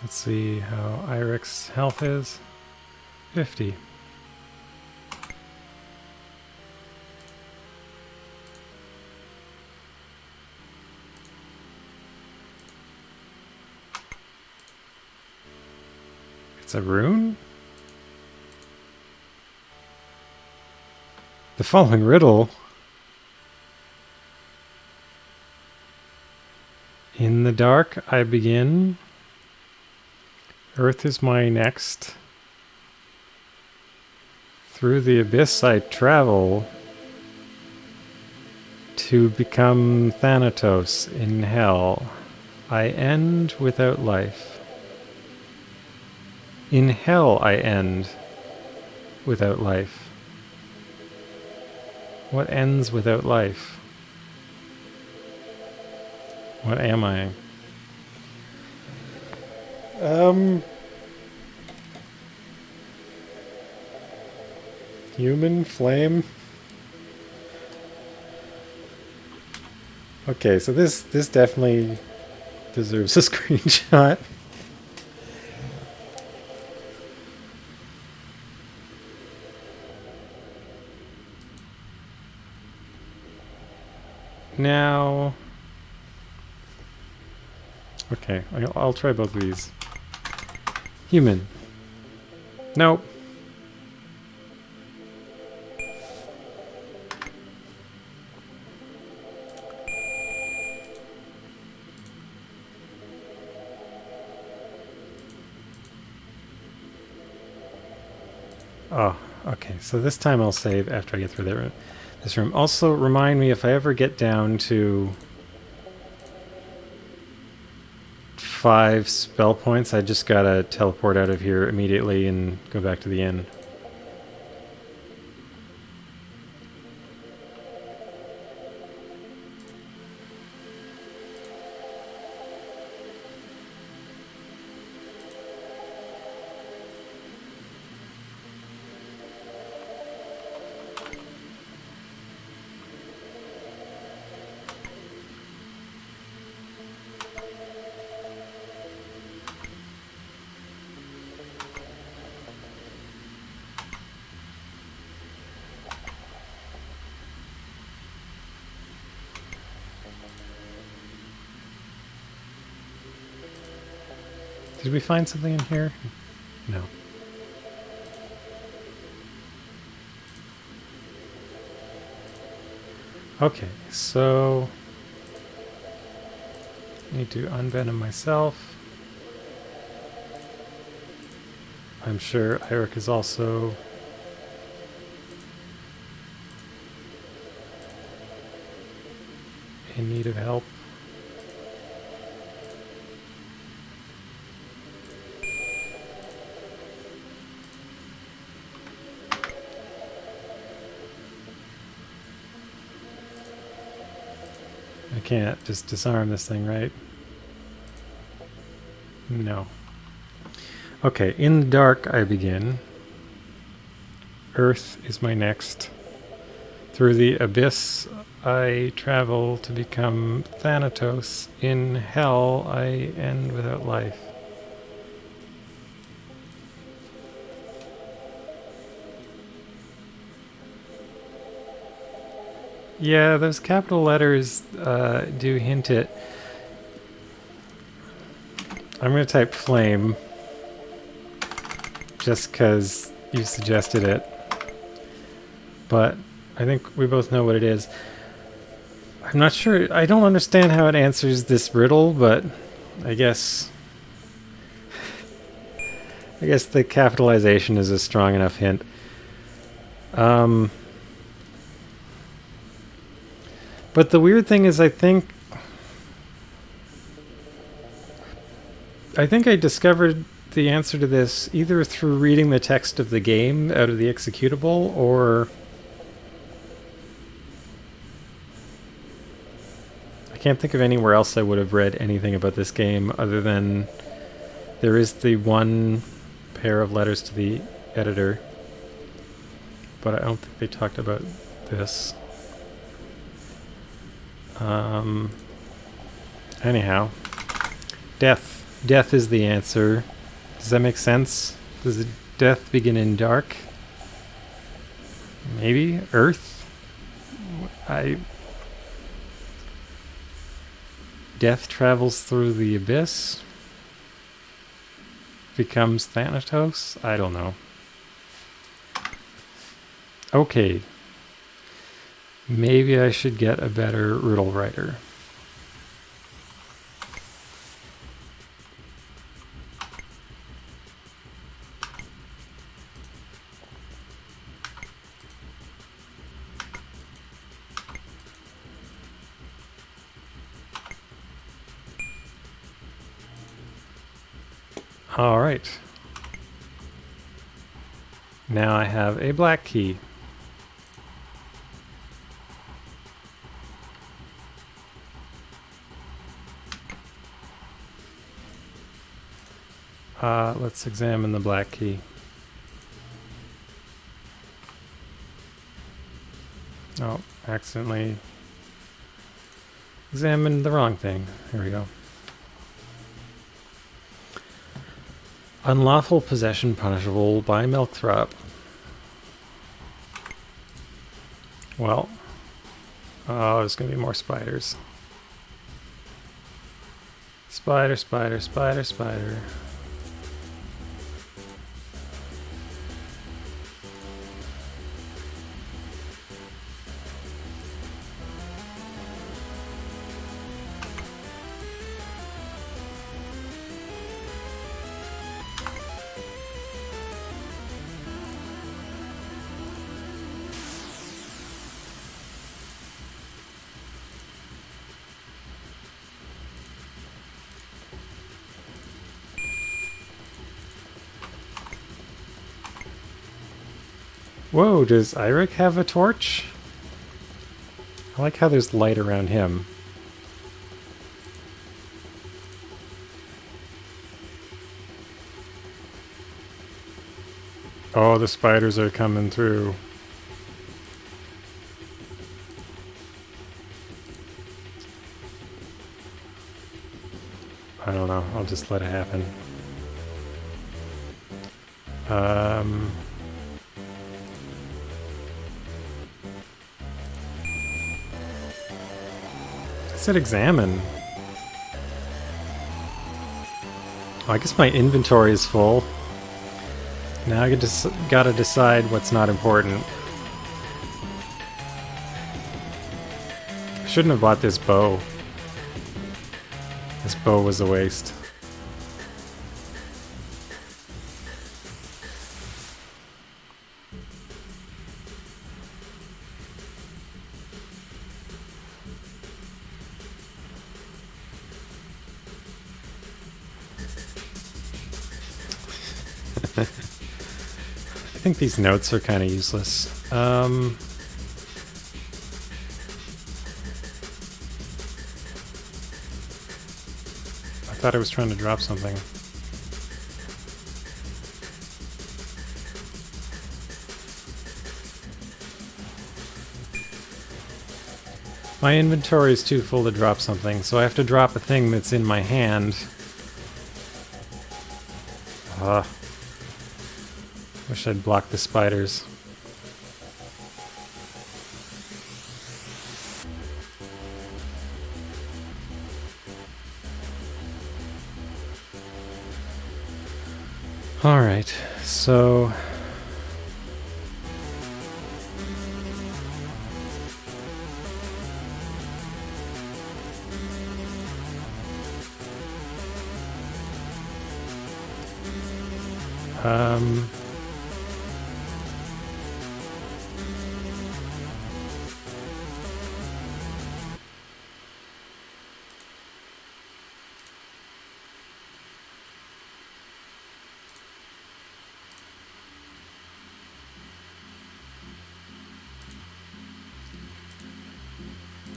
Speaker 1: Let's see how Eirik's health is. 50. It's a rune? The following riddle. In the dark I begin. Earth is my next. Through the abyss I travel to become Thanatos in hell. I end without life. In hell I end without life. What ends without life? What am I? Human flame? Okay, so this definitely deserves a screenshot. Now, okay, I'll try both of these. Human. Nope. Oh, okay. So this time I'll save after I get through this room. Also, remind me if I ever get down to 5 spell points, I just gotta teleport out of here immediately and go back to the inn. Did we find something in here? No. Okay, so need to unvenom myself. I'm sure Eric is also in need of help. I can't just disarm this thing, right? No. Okay, in the dark I begin. Earth is my next. Through the abyss I travel to become Thanatos. In hell I end without life. Yeah, those capital letters do hint it. I'm going to type flame just because you suggested it. But I think we both know what it is. I'm not sure. I don't understand how it answers this riddle, but I guess the capitalization is a strong enough hint. But the weird thing is I think I discovered the answer to this either through reading the text of the game out of the executable, or I can't think of anywhere else I would have read anything about this game other than there is the one pair of letters to the editor, but I don't think they talked about this. Anyhow, death. Death is the answer. Does that make sense? Does the death begin in dark? Maybe? Earth? Death travels through the abyss? Becomes Thanatos? I don't know. Okay. Maybe I should get a better riddle writer. All right. Now I have a black key. Let's examine the black key. Oh, accidentally Examined the wrong thing. Here we go. Unlawful possession punishable by milk throp. Well, oh, there's gonna be more spiders. Spider, spider, spider, spider. Whoa, does Eirik have a torch? I like how there's light around him. Oh, the spiders are coming through. I don't know, I'll just let it happen. I said examine. Oh, I guess my inventory is full. Now I gotta decide what's not important. I shouldn't have bought this bow. This bow was a waste. I think these notes are kind of useless. I thought I was trying to drop something. My inventory is too full to drop something, so I have to drop a thing that's in my hand. Wish I'd blocked the spiders. Alright, so...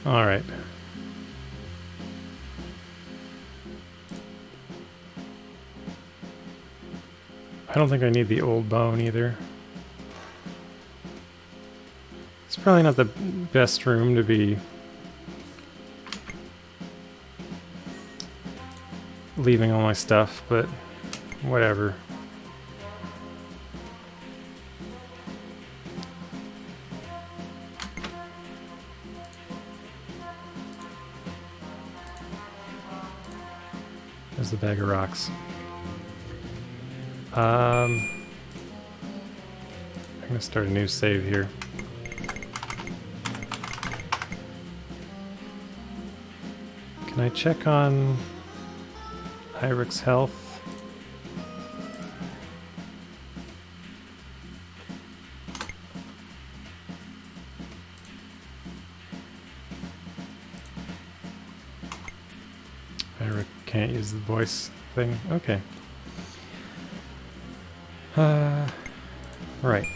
Speaker 1: Alright. I don't think I need the old bone either. It's probably not the best room to be leaving all my stuff, but whatever. There's the bag of rocks. I'm gonna start a new save here. Can I check on Eirik's health? Eirik can't use the voice thing. Okay. Right.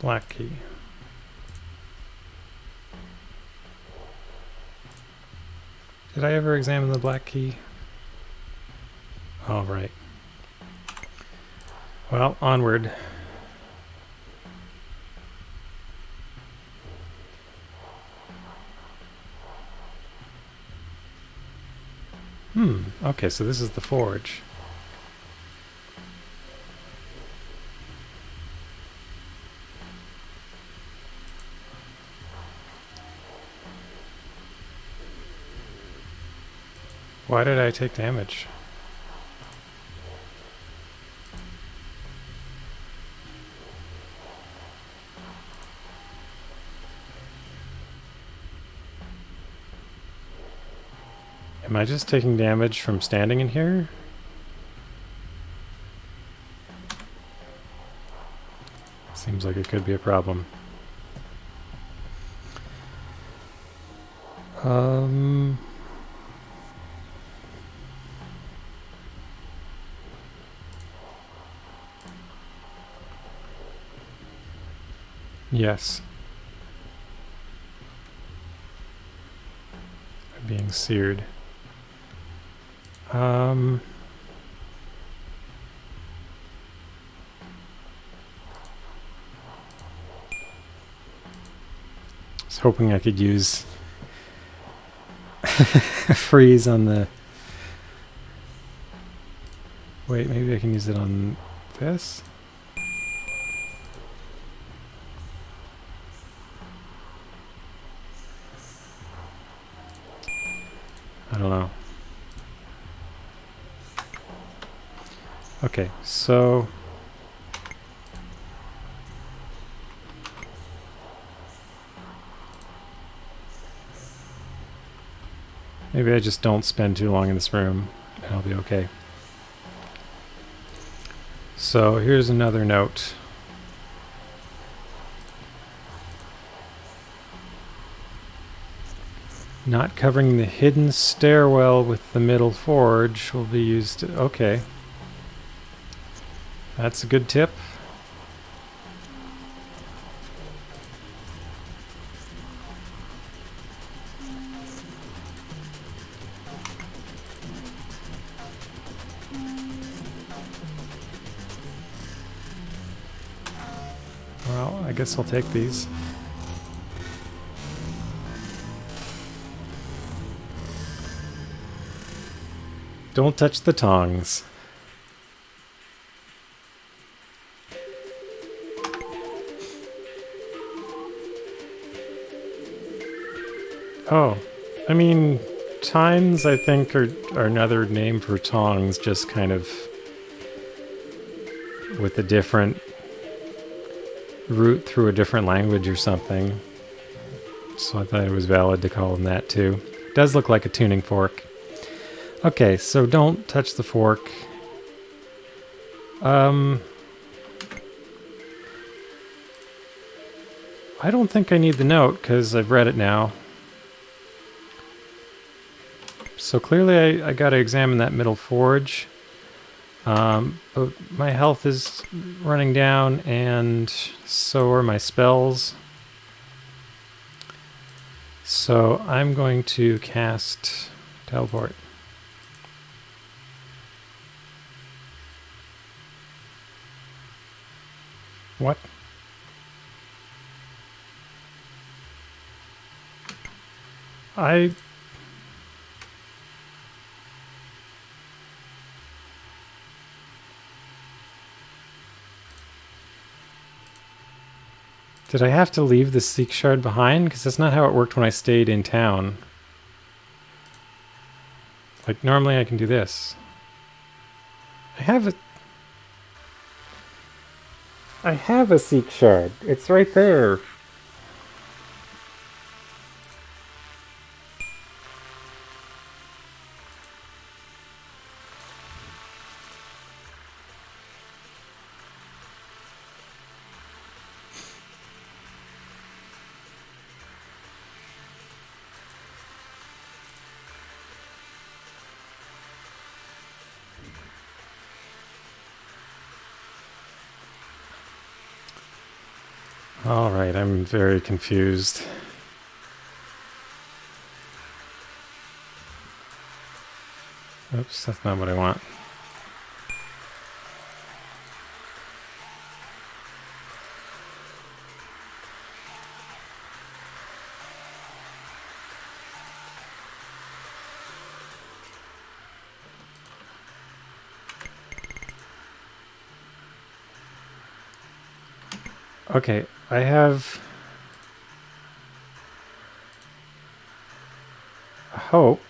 Speaker 1: Black key. Did I ever examine the black key? All right. Well, onward. Okay, so this is the forge. Why did I take damage? Am I just taking damage from standing in here? Seems like it could be a problem. Yes. I'm being seared. I was hoping I could use freeze on the... Wait, maybe I can use it on this? I don't know. Okay, so... maybe I just don't spend too long in this room, and I'll be okay. So here's another note. Not covering the hidden stairwell with the middle forge will be used... okay. That's a good tip. Well, I guess I'll take these. Don't touch the tongs. Oh, I mean, tines I think are another name for tongs, just kind of with a different root through a different language or something. So I thought it was valid to call them that too. It does look like a tuning fork. Okay, so don't touch the fork. I don't think I need the note because I've read it now. So clearly I gotta examine that middle forge. But my health is running down and so are my spells. So I'm going to cast teleport. What? Did I have to leave the Seek Shard behind? Because that's not how it worked when I stayed in town. Like, normally I can do this. I have a Seek Shard. It's right there. Alright, I'm very confused. Oops, that's not what I want. Okay, I have a hope.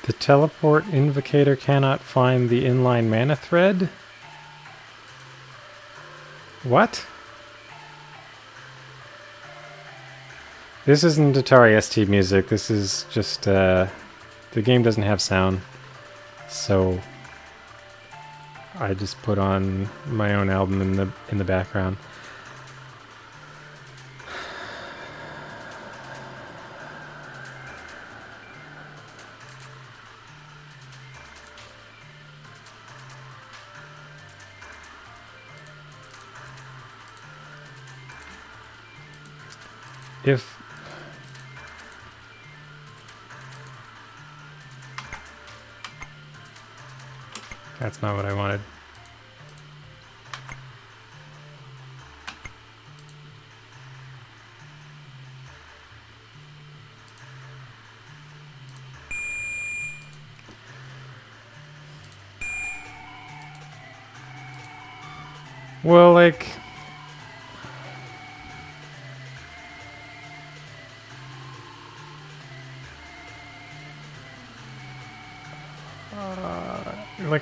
Speaker 1: The teleport invocator cannot find the inline mana thread? What? This isn't Atari ST music. This is just, the game doesn't have sound. So I just put on my own album in the background. If that's not what I wanted. Well, like,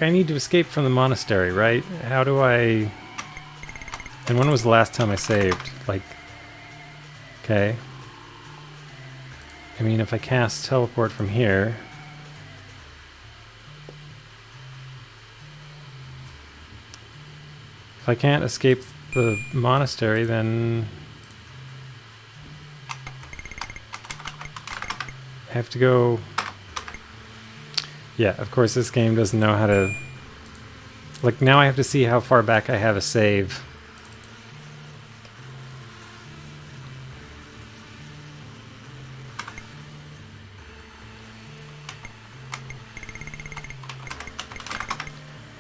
Speaker 1: I need to escape from the monastery, right? How do I... And when was the last time I saved? Like, okay. I mean, if I cast teleport from here... If I can't escape the monastery, then... I have to go... Yeah, of course this game doesn't know how to... Like, now I have to see how far back I have a save.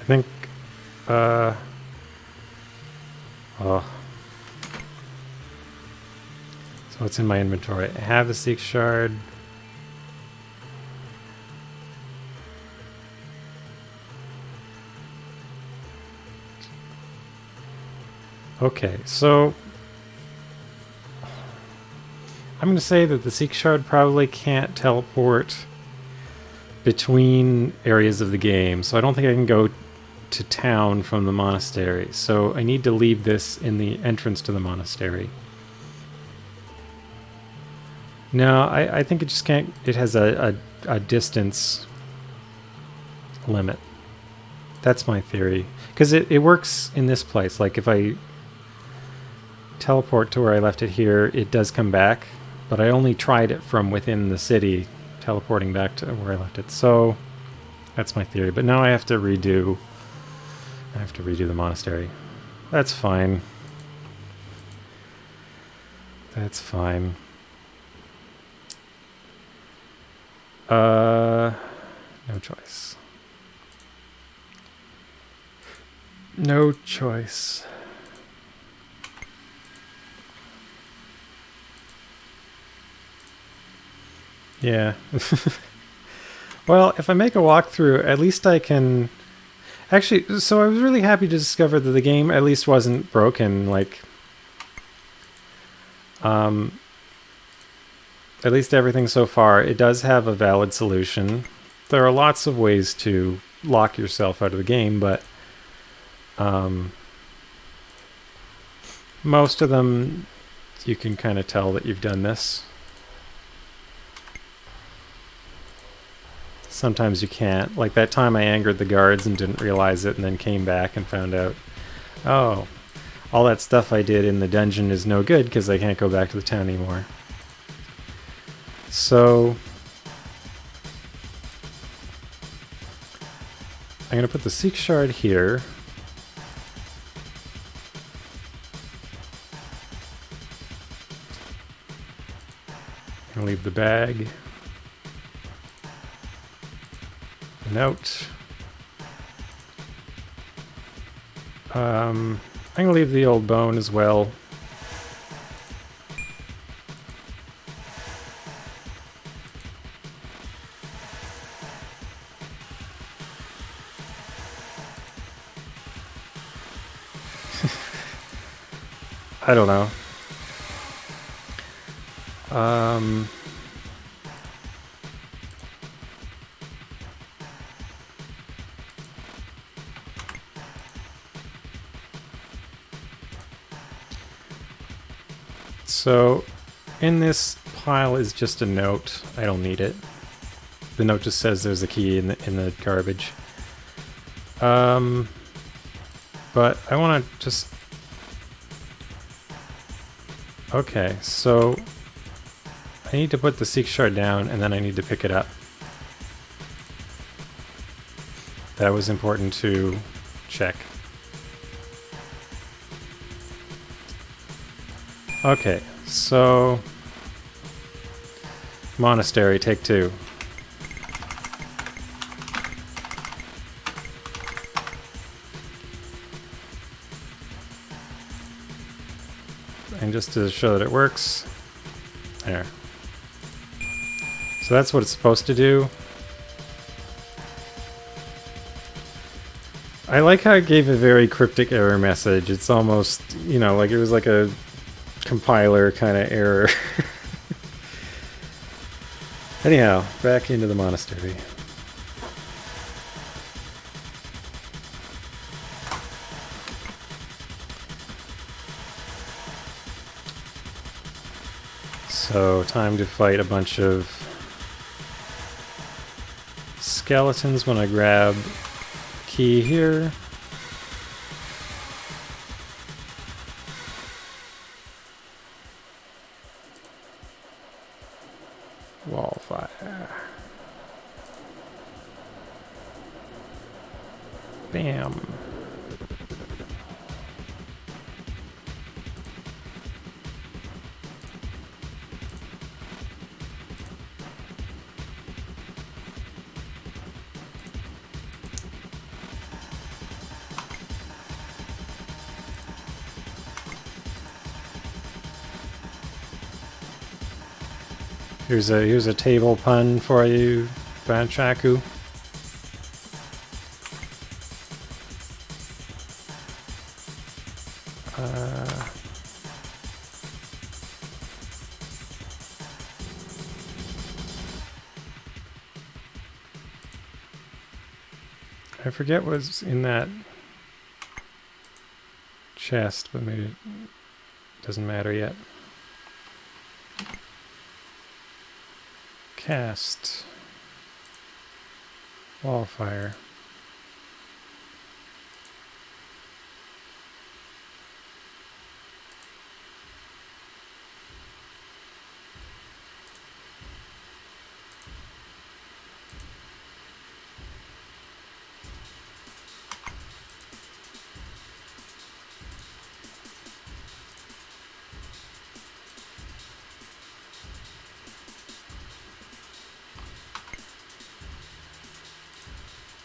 Speaker 1: I think... Oh. So what's in my inventory? I have the Seek Shard... Okay, so I'm going to say that the Seek Shard probably can't teleport between areas of the game, so I don't think I can go to town from the monastery. So I need to leave this in the entrance to the monastery. No, I think it just can't. It has a distance limit. That's my theory. Because it works in this place. Like if I teleport to where I left it here, it does come back, but I only tried it from within the city, teleporting back to where I left it. So that's my theory. But now I have to redo the monastery. That's fine. That's fine. No choice. No choice. Yeah. Well, if I make a walkthrough, at least I can... Actually, so I was really happy to discover that the game at least wasn't broken, like... at least everything so far. It does have a valid solution. There are lots of ways to lock yourself out of the game, but... most of them, you can kind of tell that you've done this. Sometimes you can't. Like that time I angered the guards and didn't realize it and then came back and found out, oh, all that stuff I did in the dungeon is no good because I can't go back to the town anymore. So I'm going to put the Seek Shard here. I'm going to leave the bag. Note. I'm going to leave the old bone as well. I don't know. So, in this pile is just a note. I don't need it. The note just says there's a key in the garbage. But I want to just... Okay, so I need to put the Seek Shard down, and then I need to pick it up. That was important to check. Okay, so... Monastery, take 2. And just to show that it works, there. So that's what it's supposed to do. I like how it gave a very cryptic error message. It's almost, you know, like it was like a compiler kind of error. Anyhow, back into the monastery. So, time to fight a bunch of skeletons when I grab key here. Wallfire. Bam. Here's a table pun for you, Banchaku. I forget what's in that chest, but maybe it doesn't matter yet. Cast Wallfire.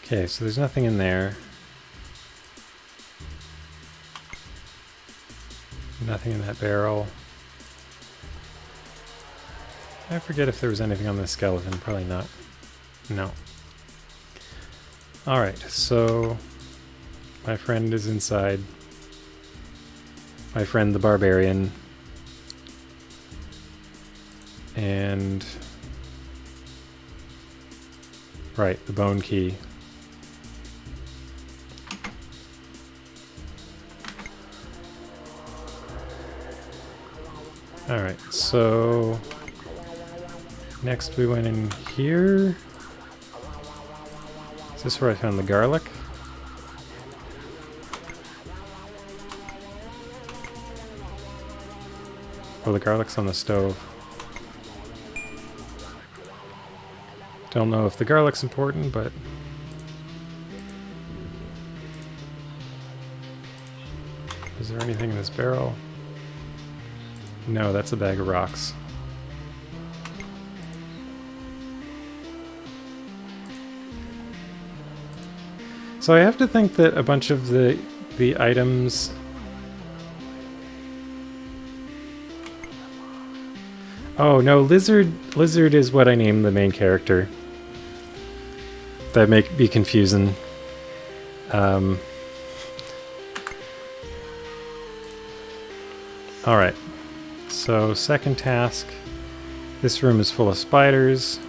Speaker 1: Okay, so there's nothing in there. Nothing in that barrel. I forget if there was anything on the skeleton. Probably not. No. Alright, so my friend is inside. My friend the barbarian. And... right, the bone key. Alright, so next we went in here. Is this where I found the garlic? Oh, the garlic's on the stove. Don't know if the garlic's important, but... is there anything in this barrel? No, that's a bag of rocks. So I have to think that a bunch of the items... Oh, no, Lizard is what I named the main character. That may be confusing. Alright, so second task. This room is full of spiders.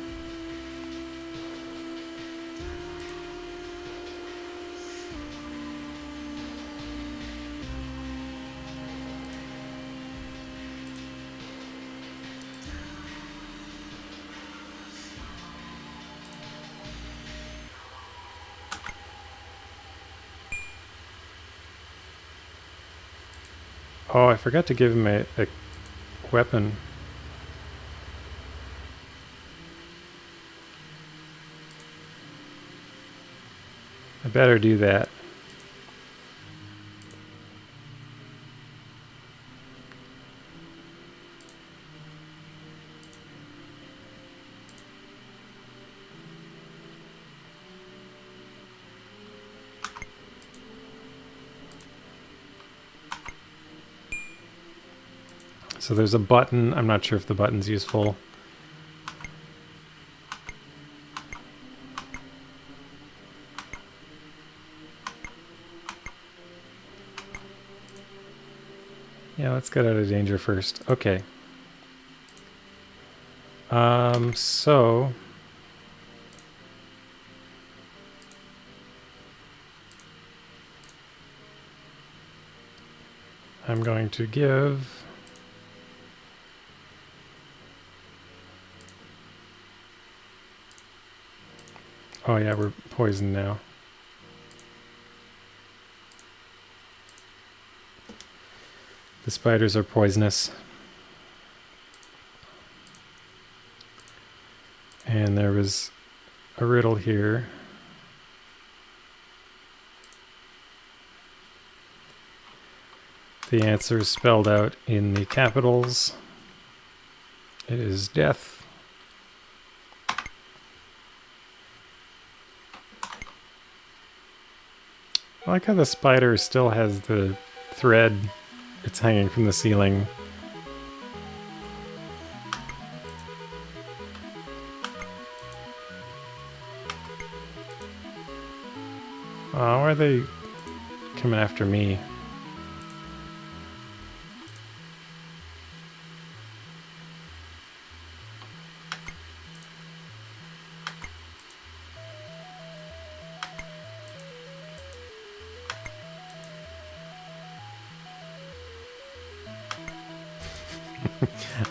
Speaker 1: Oh, I forgot to give him a weapon. I better do that. So there's a button. I'm not sure if the button's useful. Yeah, let's get out of danger first. Okay. So I'm going to give oh yeah, we're poisoned now. The spiders are poisonous. And there was a riddle here. The answer is spelled out in the capitals. It is death. I like how the spider still has the thread. It's hanging from the ceiling. Oh, why are they coming after me?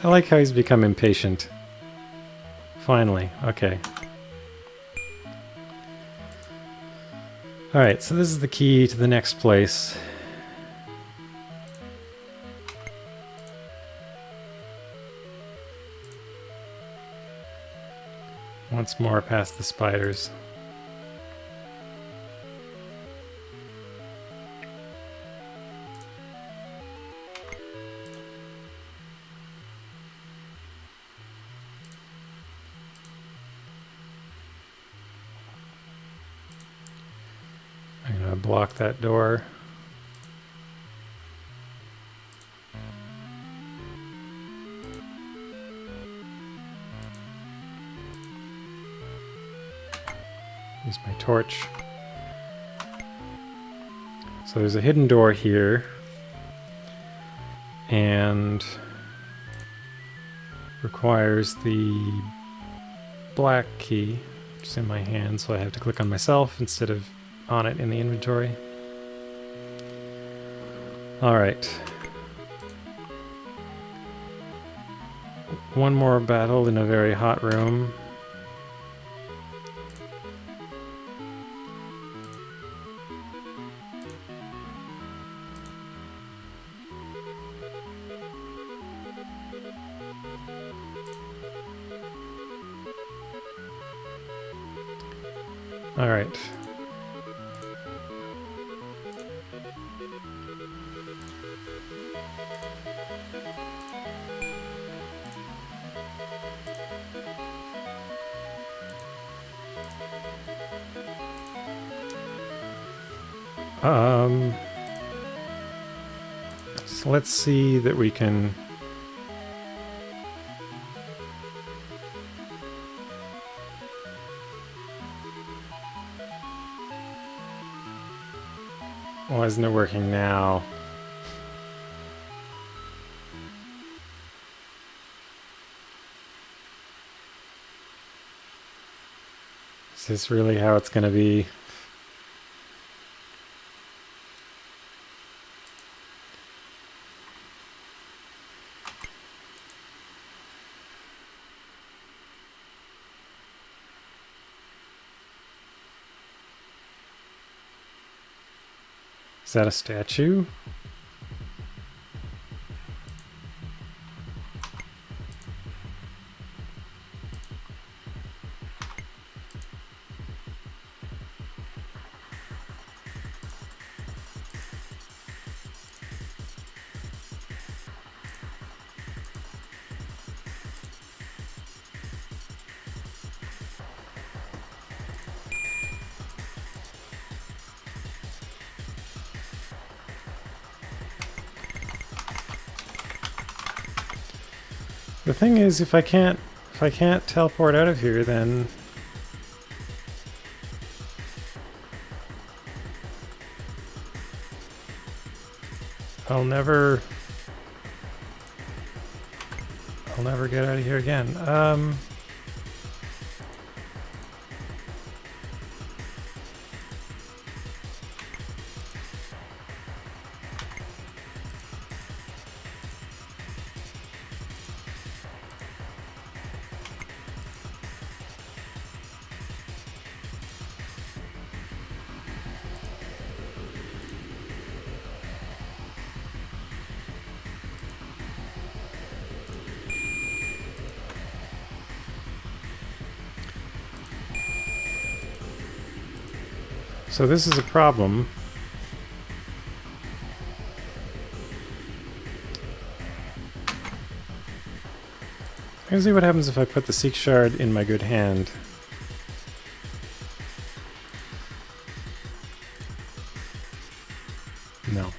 Speaker 1: I like how he's become impatient. Finally, okay. Alright, so this is the key to the next place. Once more past the spiders. I'm gonna block that door. Use my torch. So there's a hidden door here. And requires the black key, which is in my hand, so I have to click on myself instead of on it in the inventory. Alright. One more battle in a very hot room. Alright. So let's see that we can why isn't it working now? Is this really how it's going to be? Is that a statue? The thing is, if I can't teleport out of here, then I'll never get out of here again. So this is a problem. Let's see what happens if I put the Seek Shard in my good hand. No.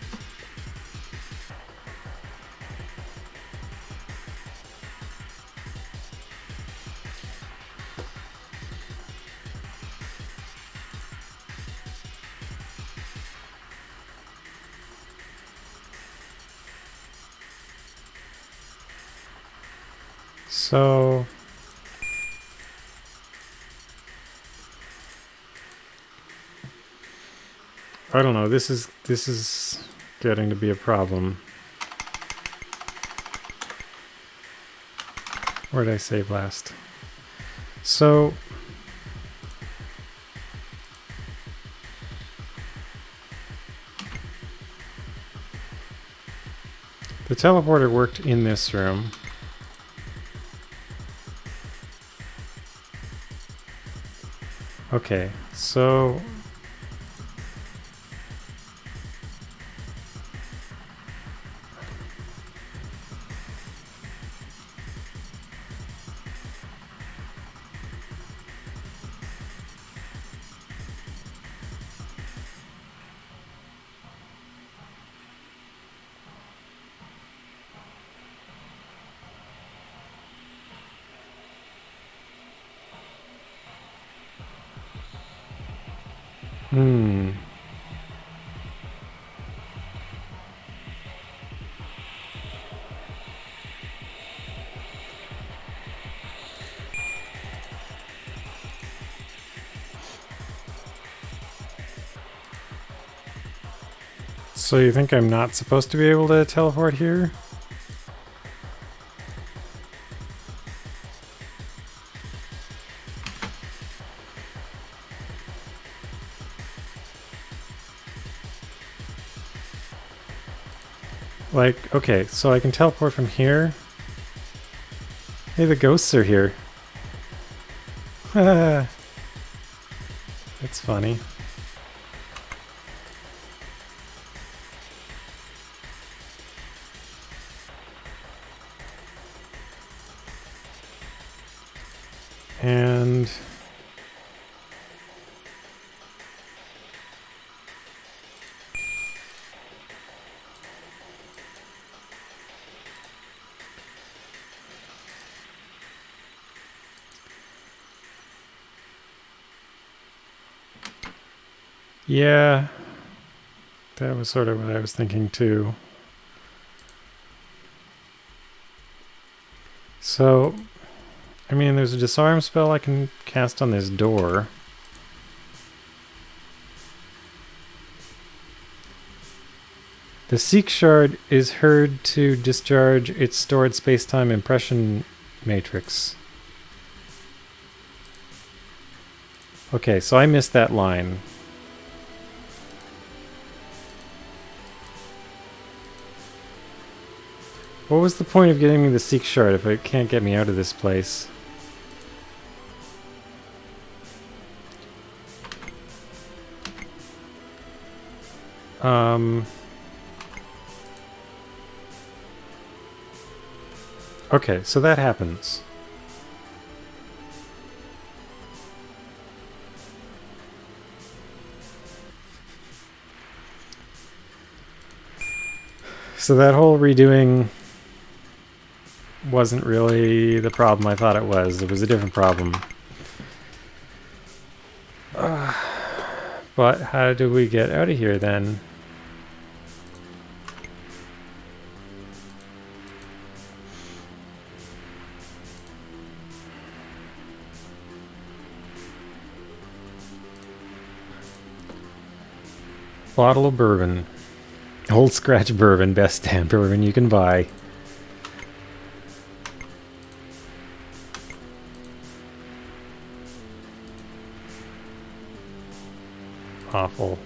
Speaker 1: So I don't know, this is getting to be a problem. Where did I save last? So the teleporter worked in this room. Okay, so so you think I'm not supposed to be able to teleport here? Like, okay, so I can teleport from here. Hey, the ghosts are here. It's funny. And yeah, that was sort of what I was thinking too. So, I mean, there's a disarm spell I can cast on this door. The Seek shard is heard to discharge its stored space-time impression matrix. Okay, so I missed that line. What was the point of getting me the Seek shard if it can't get me out of this place? Okay, so that happens. So that whole redoing wasn't really the problem I thought it was. It was a different problem. But how do we get out of here then? Bottle of bourbon. Old Scratch bourbon, best damn bourbon you can buy. Awful.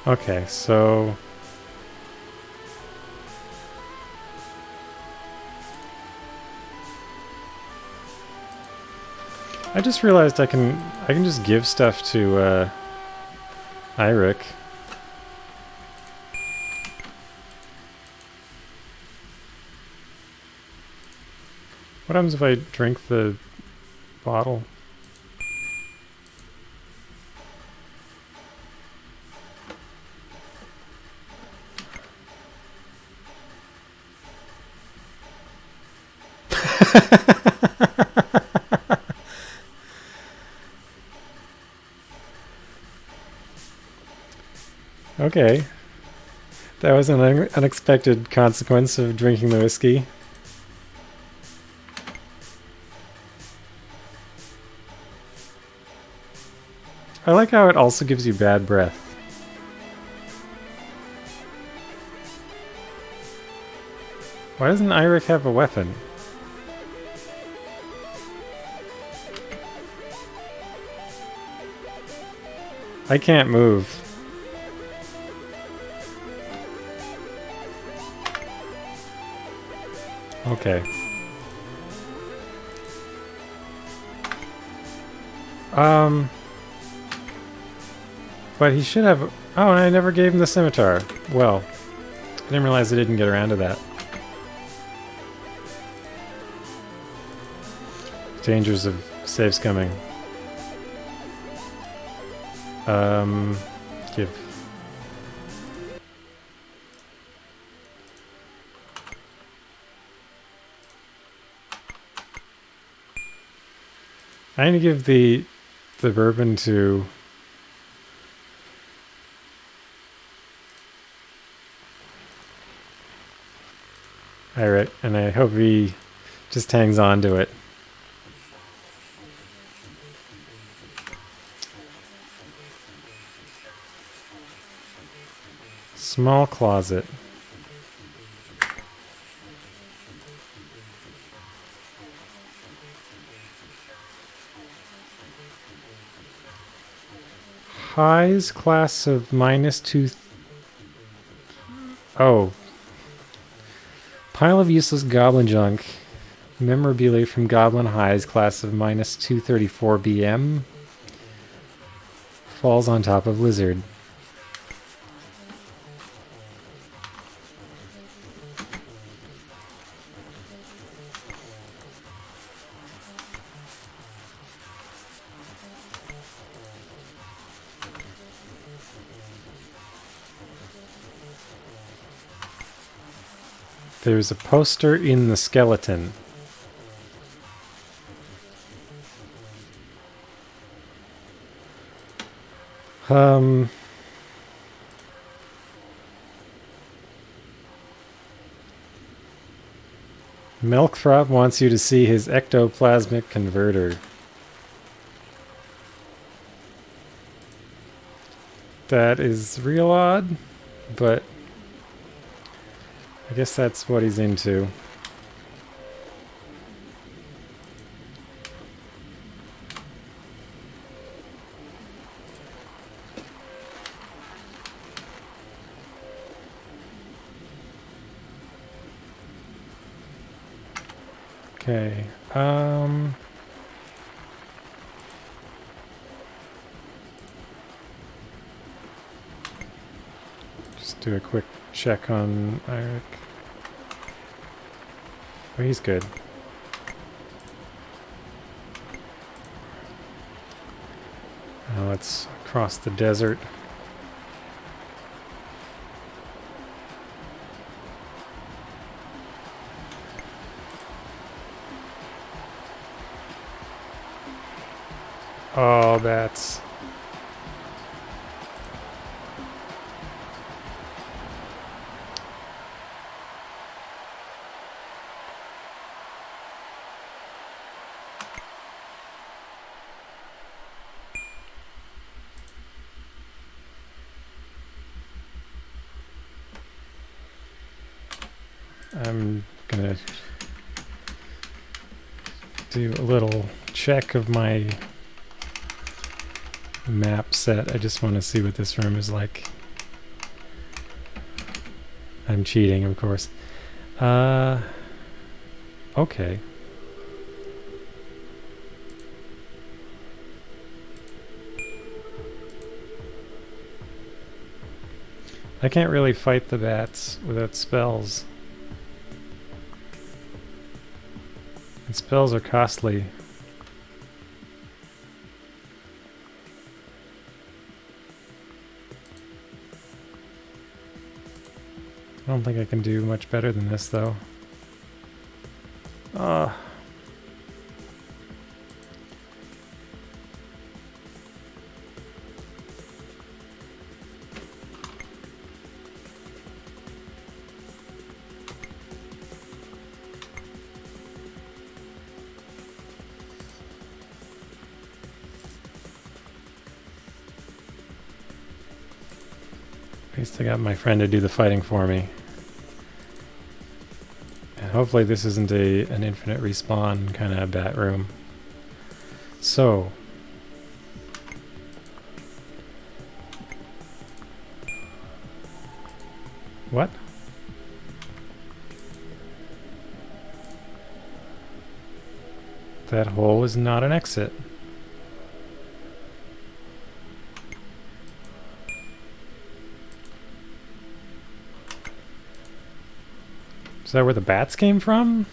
Speaker 1: Okay, so I just realized I can just give stuff to Eirik. What happens if I drink the bottle? Okay. That was an unexpected consequence of drinking the whiskey. I like how it also gives you bad breath. Why doesn't Eirik have a weapon? I can't move. Okay. But he should have... Oh, and I never gave him the scimitar. Well, I didn't realize I didn't get around to that. Dangers of save scumming. Give. I need to give the bourbon to... Alright, and I hope he just hangs on to it. Small closet. Highs class of -2. Oh. Pile of useless goblin junk. Memorabilia from Goblin Highs class of -234 BM. Falls on top of lizard. There's a poster in the skeleton. Milkthrop wants you to see his ectoplasmic converter. That is real odd, but I guess that's what he's into. Okay, just do a quick check on Eric. Oh, he's good. Now let's cross the desert. Oh, bats. I'm gonna do a little check of my map set. I just want to see what this room is like. I'm cheating, of course. Okay. I can't really fight the bats without spells. And spells are costly. I don't think I can do much better than this, though. At least I got my friend to do the fighting for me. And hopefully this isn't an infinite respawn kind of bat room. So. What? That hole is not an exit. Is that where the bats came from?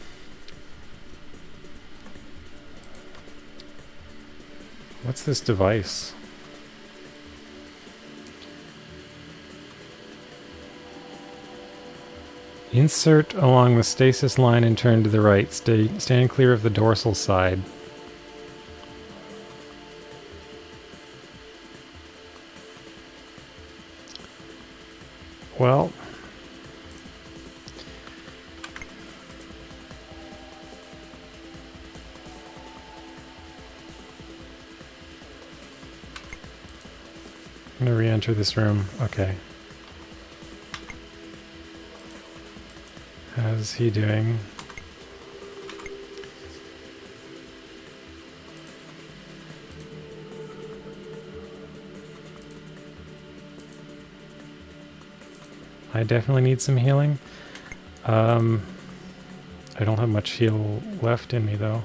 Speaker 1: What's this device? Insert along the stasis line and turn to the right. Stand clear of the dorsal side. Well, I'm gonna re-enter this room. Okay. How's he doing? I definitely need some healing. I don't have much heal left in me, though.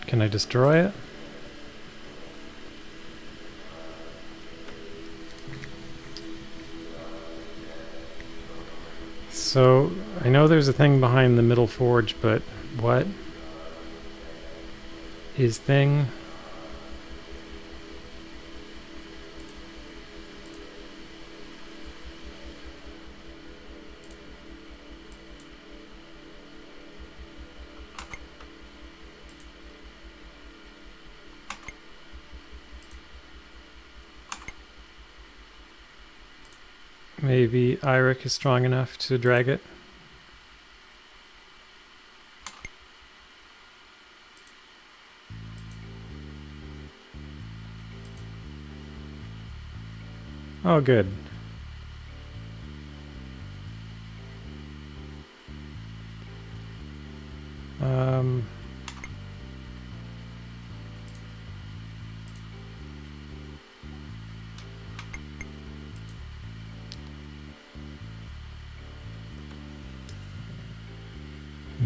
Speaker 1: Can I destroy it? So, I know there's a thing behind the middle forge, but what is thing? Maybe Eirik is strong enough to drag it. Oh, good.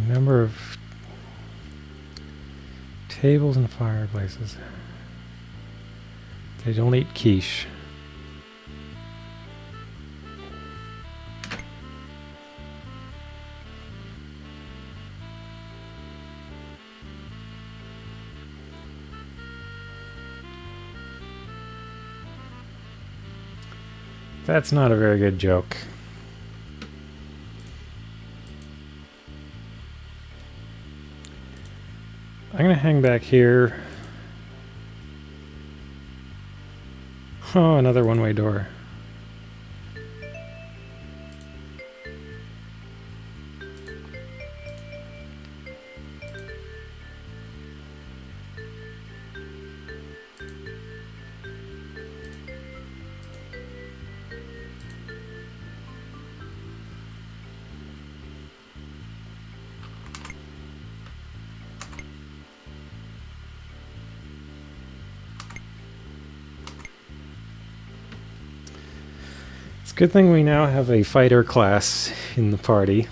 Speaker 1: Number of tables and fireplaces. They don't eat quiche. That's not a very good joke. I'm gonna hang back here. Oh, another one-way door. It's a good thing we now have a fighter class in the party.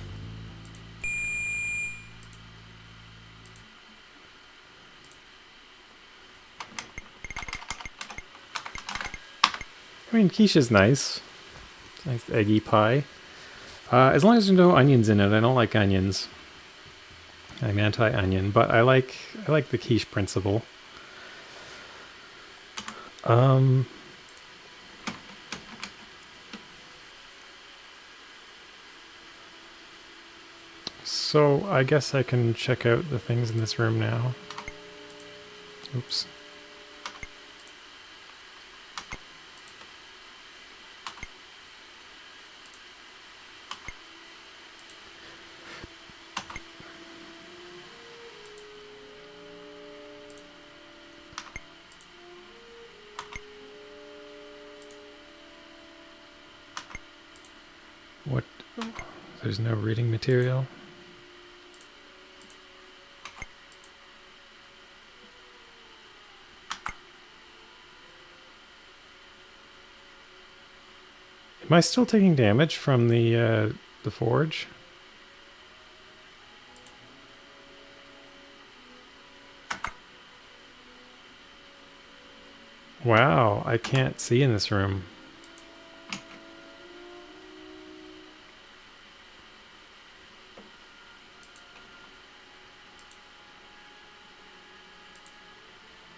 Speaker 1: I mean, quiche is nice. Nice eggy pie. As long as there's no onions in it. I don't like onions. I'm anti-onion, but I like the quiche principle. So I guess I can check out the things in this room now. Oops. What? There's no reading material. Am I still taking damage from the forge? Wow, I can't see in this room.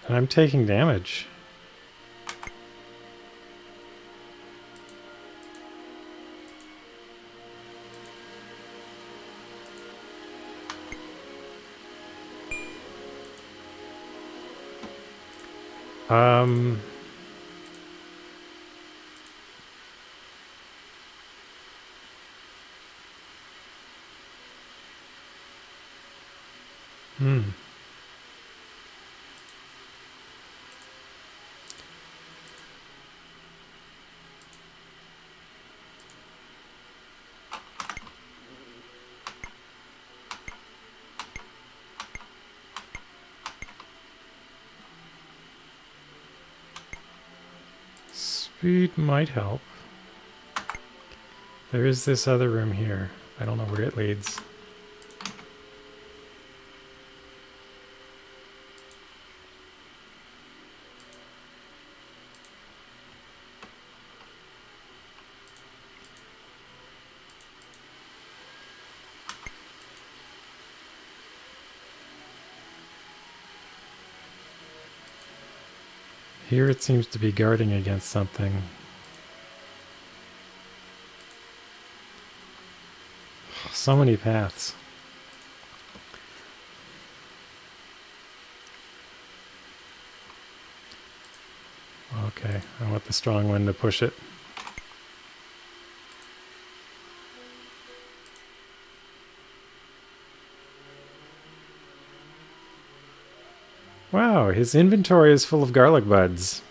Speaker 1: And I'm taking damage. Speed might help. There is this other room here. I don't know where it leads. Here it seems to be guarding against something. So many paths. Okay, I want the strong one to push it. Wow, his inventory is full of garlic buds.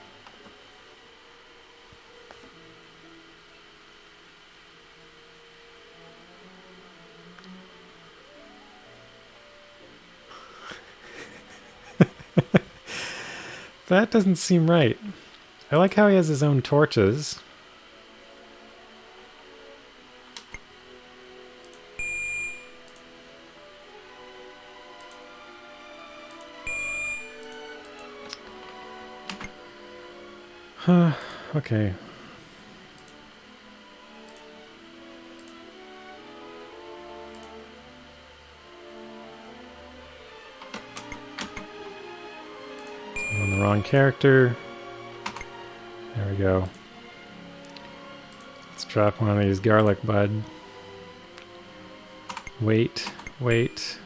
Speaker 1: That doesn't seem right. I like how he has his own torches. Huh, okay. I'm on the wrong character. There we go. Let's drop one of these garlic bud. Wait, wait.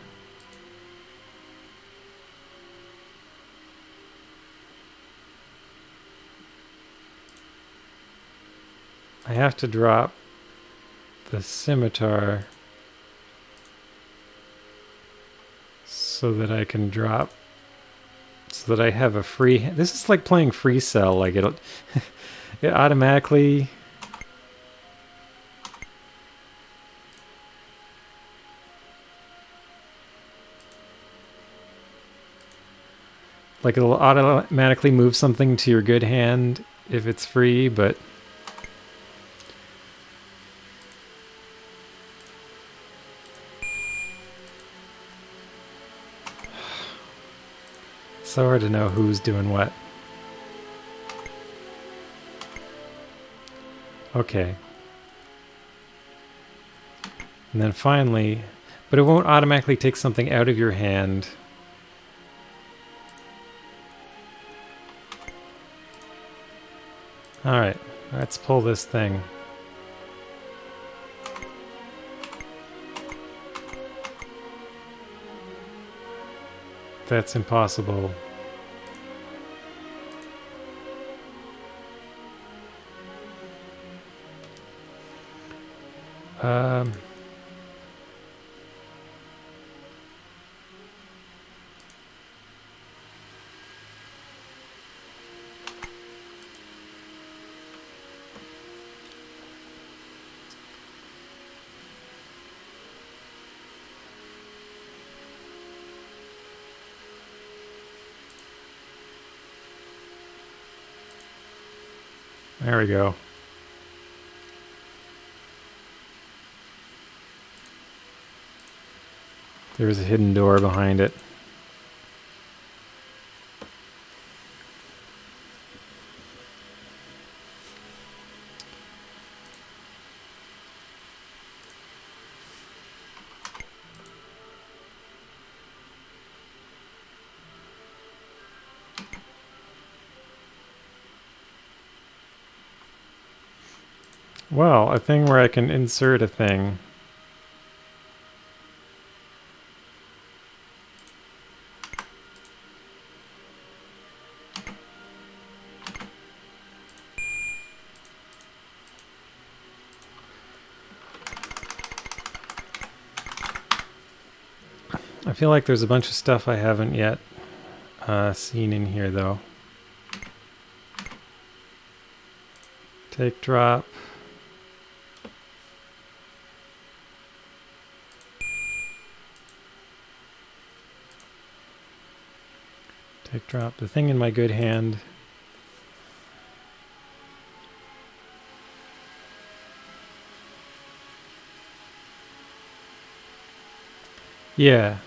Speaker 1: I have to drop the scimitar so that I can drop, so that I have a free. This is like playing free cell. Like it automatically. Like it'll automatically move something to your good hand if it's free, but. So hard to know who's doing what. Okay. And then finally, but it won't automatically take something out of your hand. Alright, let's pull this thing. That's impossible. There we go. There's a hidden door behind it. Well, a thing where I can insert a thing. I feel like there's a bunch of stuff I haven't yet seen in here, though. Take drop. Take drop. The thing in my good hand. Yeah.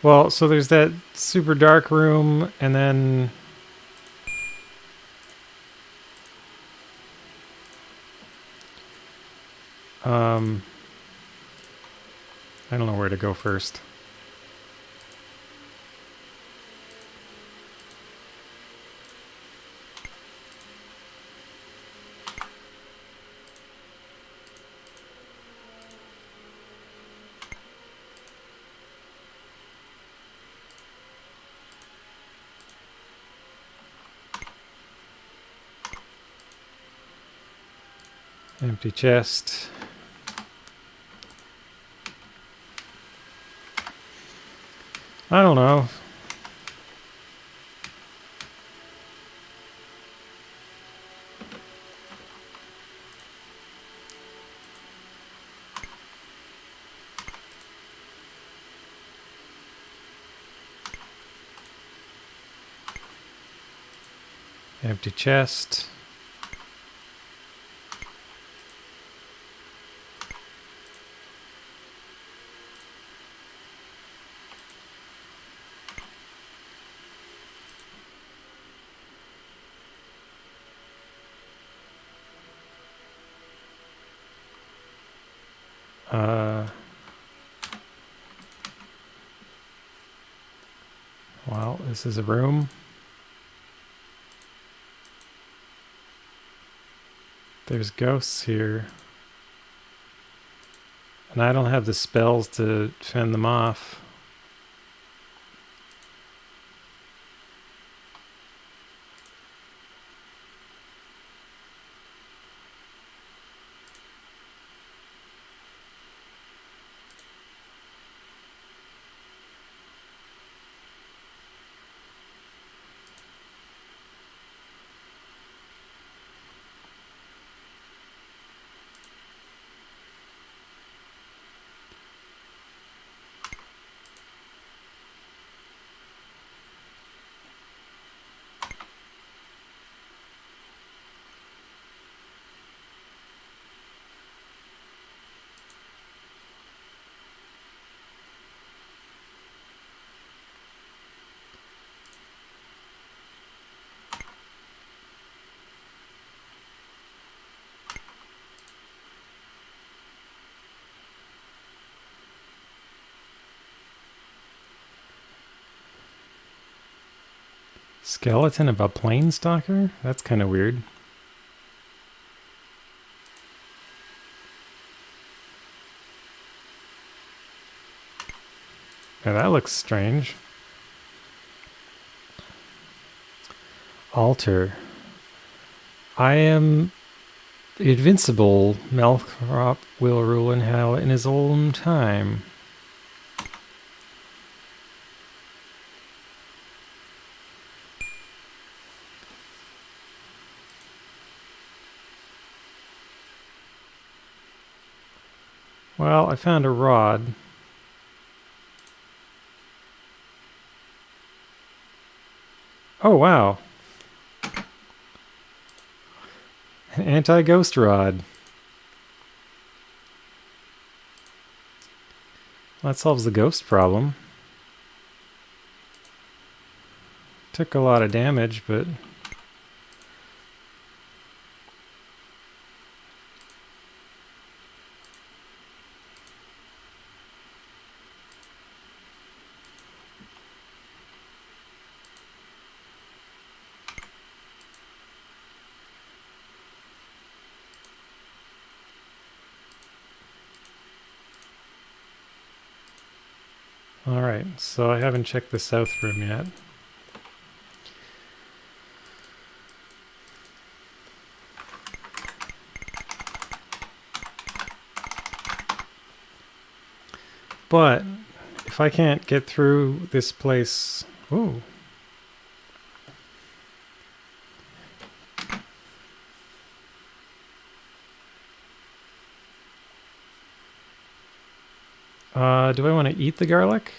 Speaker 1: Well, so there's that super dark room, and then... I don't know where to go first. Empty chest. I don't know. Empty chest. Well, this is a room. There's ghosts here. And I don't have the spells to fend them off. Skeleton of a planestalker? That's kind of weird. Yeah, that looks strange. Altar. I am invincible. Malthrop will rule in hell in his own time. Well, I found a rod. Oh, wow. An anti-ghost rod. That solves the ghost problem. Took a lot of damage, but... Alright, so I haven't checked the south room yet. But if I can't get through this place... Ooh. Do I want to eat the garlic?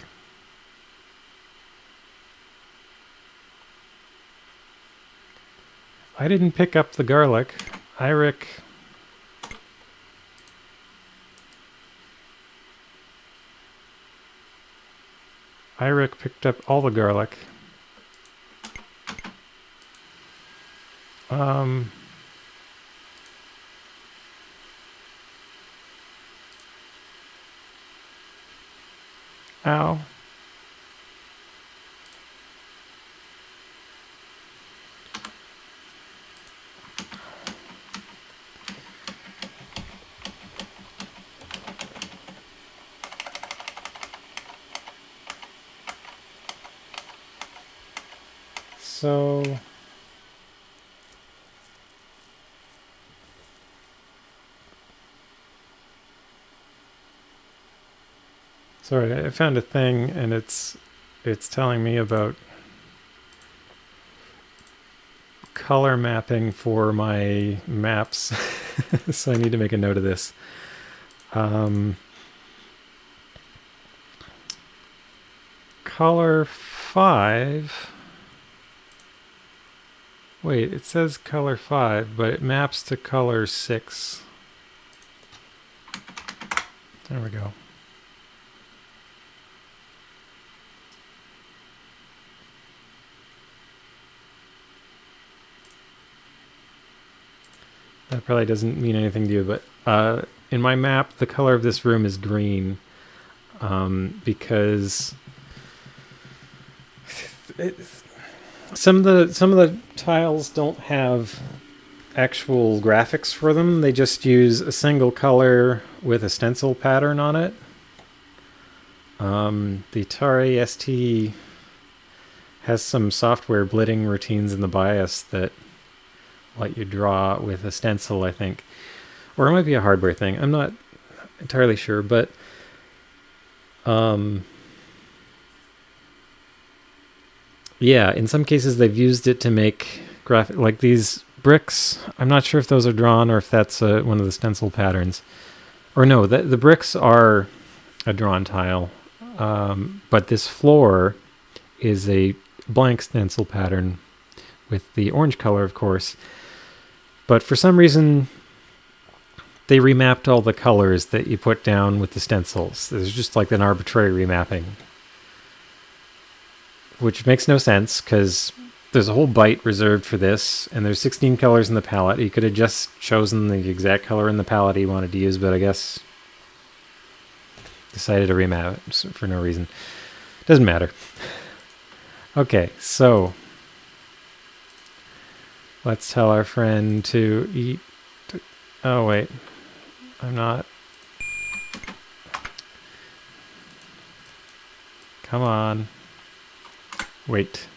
Speaker 1: I didn't pick up the garlic. Eirik picked up all the garlic. Ow. So... Sorry, I found a thing and it's telling me about color mapping for my maps. So I need to make a note of this. Color 5. Wait, it says color 5, but it maps to color 6. There we go. That probably doesn't mean anything to you, but in my map, the color of this room is green because some of the tiles don't have actual graphics for them. They just use a single color with a stencil pattern on it. The Atari ST has some software blitting routines in the BIOS that let you draw with a stencil, I think. Or it might be a hardware thing. I'm not entirely sure, but yeah, in some cases they've used it to make graphic, like these bricks. I'm not sure if those are drawn or if that's one of the stencil patterns. Or no, the bricks are a drawn tile, but this floor is a blank stencil pattern with the orange color, of course. But for some reason, they remapped all the colors that you put down with the stencils. There's just like an arbitrary remapping, which makes no sense because there's a whole byte reserved for this, and there's 16 colors in the palette. You could have just chosen the exact color in the palette you wanted to use, but I guess decided to remap it for no reason. Doesn't matter. Okay, so let's tell our friend to eat. Oh, wait. I'm not. Come on. Wait.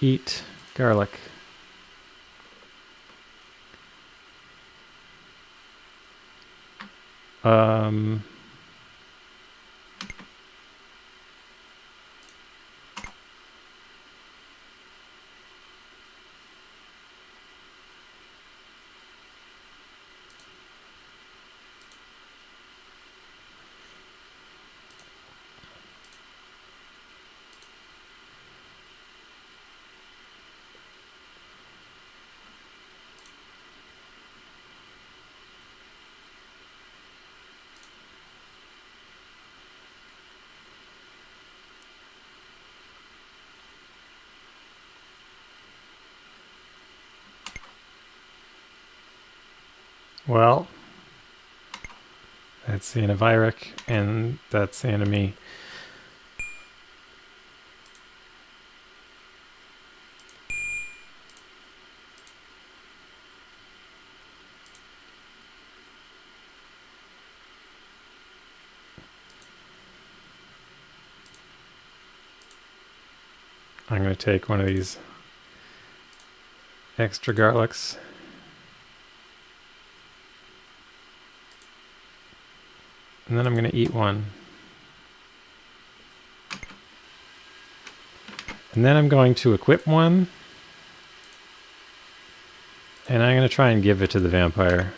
Speaker 1: Eat garlic. Well, that's the antivirus, and that's the enemy. I'm going to take one of these extra garlics. And then I'm going to eat one. And then I'm going to equip one. And I'm going to try and give it to the vampire.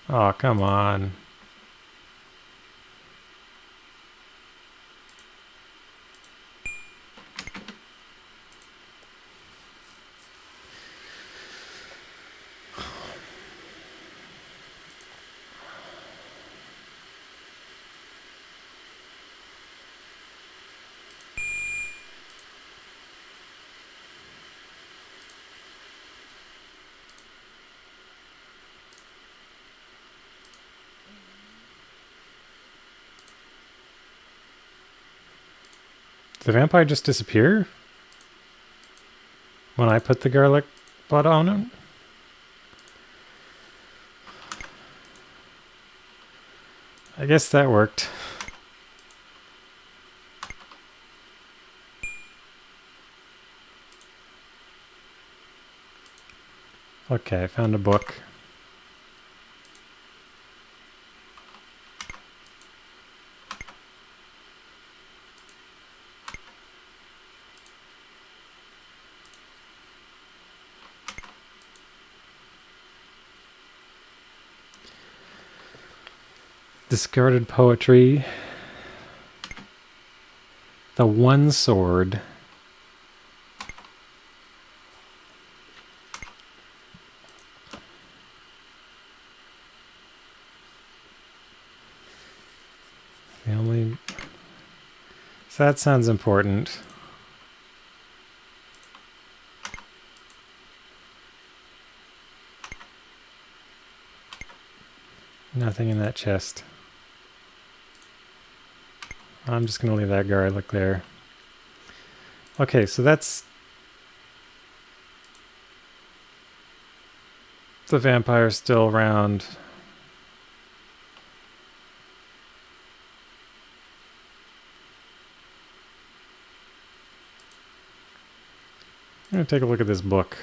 Speaker 1: Oh, come on. Did the vampire just disappear when I put the garlic butt on him? I guess that worked. Okay, I found a book. Discarded poetry. The One Sword. The only... So that sounds important. Nothing in that chest. I'm just going to leave that garlic there. Okay, so that's the vampire still around. I'm going to take a look at this book.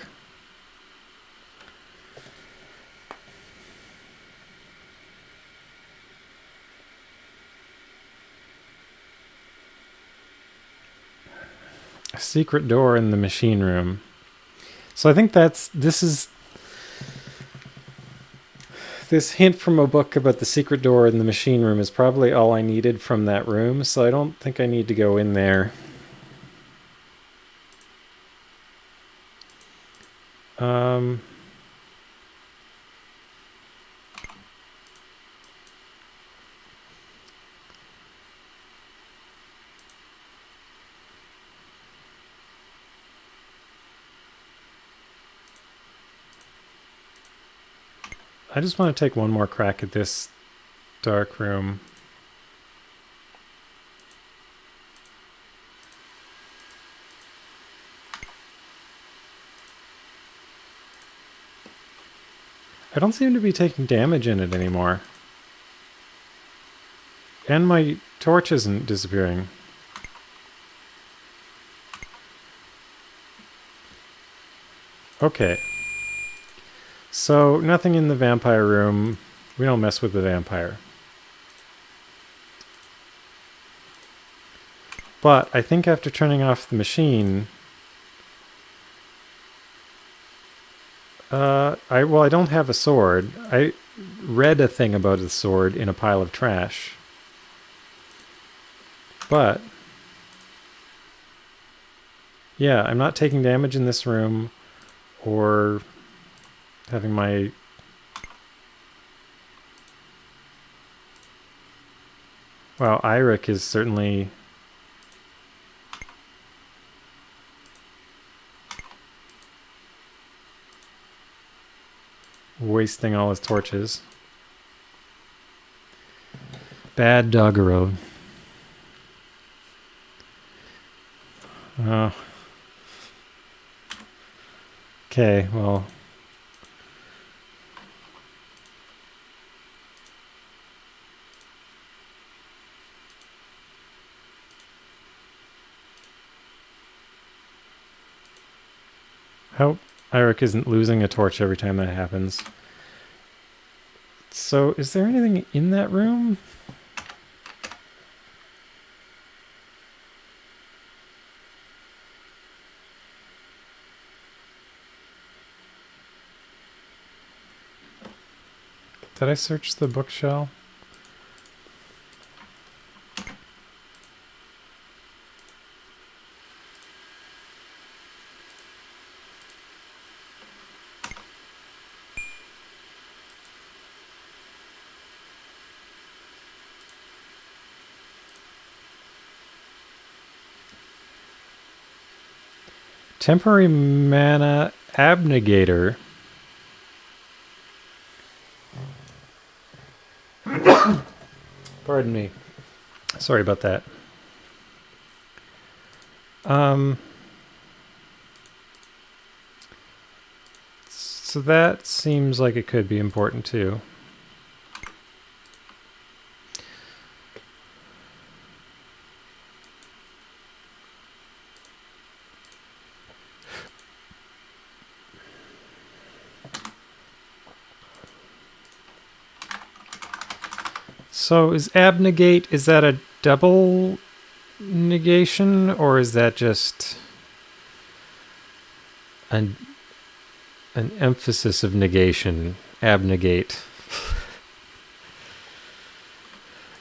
Speaker 1: A secret door in the machine room. So I think this hint from a book about the secret door in the machine room is probably all I needed from that room, so I don't think I need to go in there. I just want to take one more crack at this dark room. I don't seem to be taking damage in it anymore. And my torch isn't disappearing. Okay. So, nothing in the vampire room. We don't mess with the vampire. But I think after turning off the machine... I don't have a sword. I read a thing about a sword in a pile of trash. But... yeah, I'm not taking damage in this room, or having my... Wow, Eirik is certainly... wasting all his torches. Bad doggerel. Oh. Okay, well... hope Eirik isn't losing a torch every time that happens. So, is there anything in that room? Did I search the bookshelf? Temporary mana abnegator. Pardon me. Sorry about that. So that seems like it could be important too. So is abnegate, is that a double negation, or is that just an emphasis of negation? Abnegate.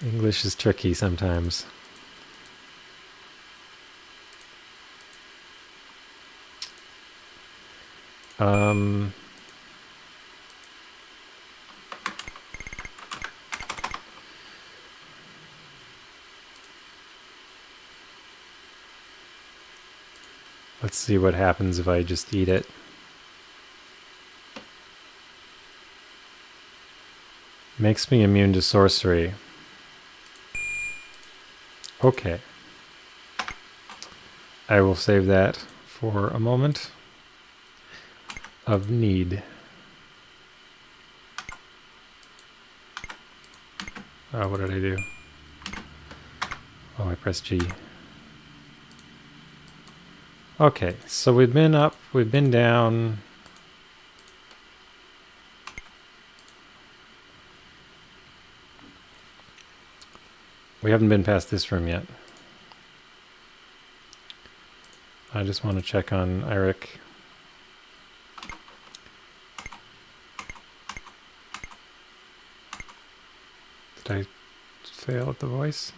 Speaker 1: English is tricky sometimes. Let's see what happens if I just eat it. Makes me immune to sorcery. Okay. I will save that for a moment of need. Oh, what did I do? Oh, I pressed G. Okay, so we've been up, we've been down. We haven't been past this room yet. I just want to check on Eric. Did I fail at the voice?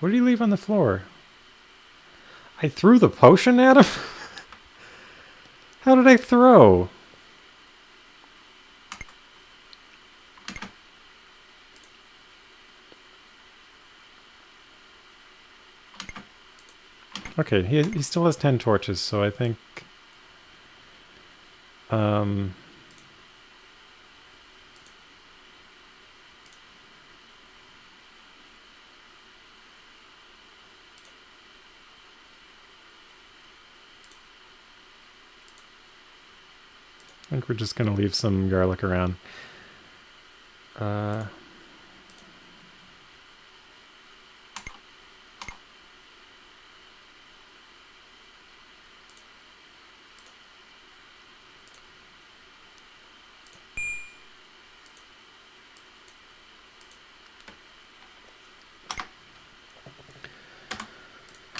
Speaker 1: What did he leave on the floor? I threw the potion at him? How did I throw? Okay, he still has 10 torches, so I think... I think we're just going to leave some garlic around.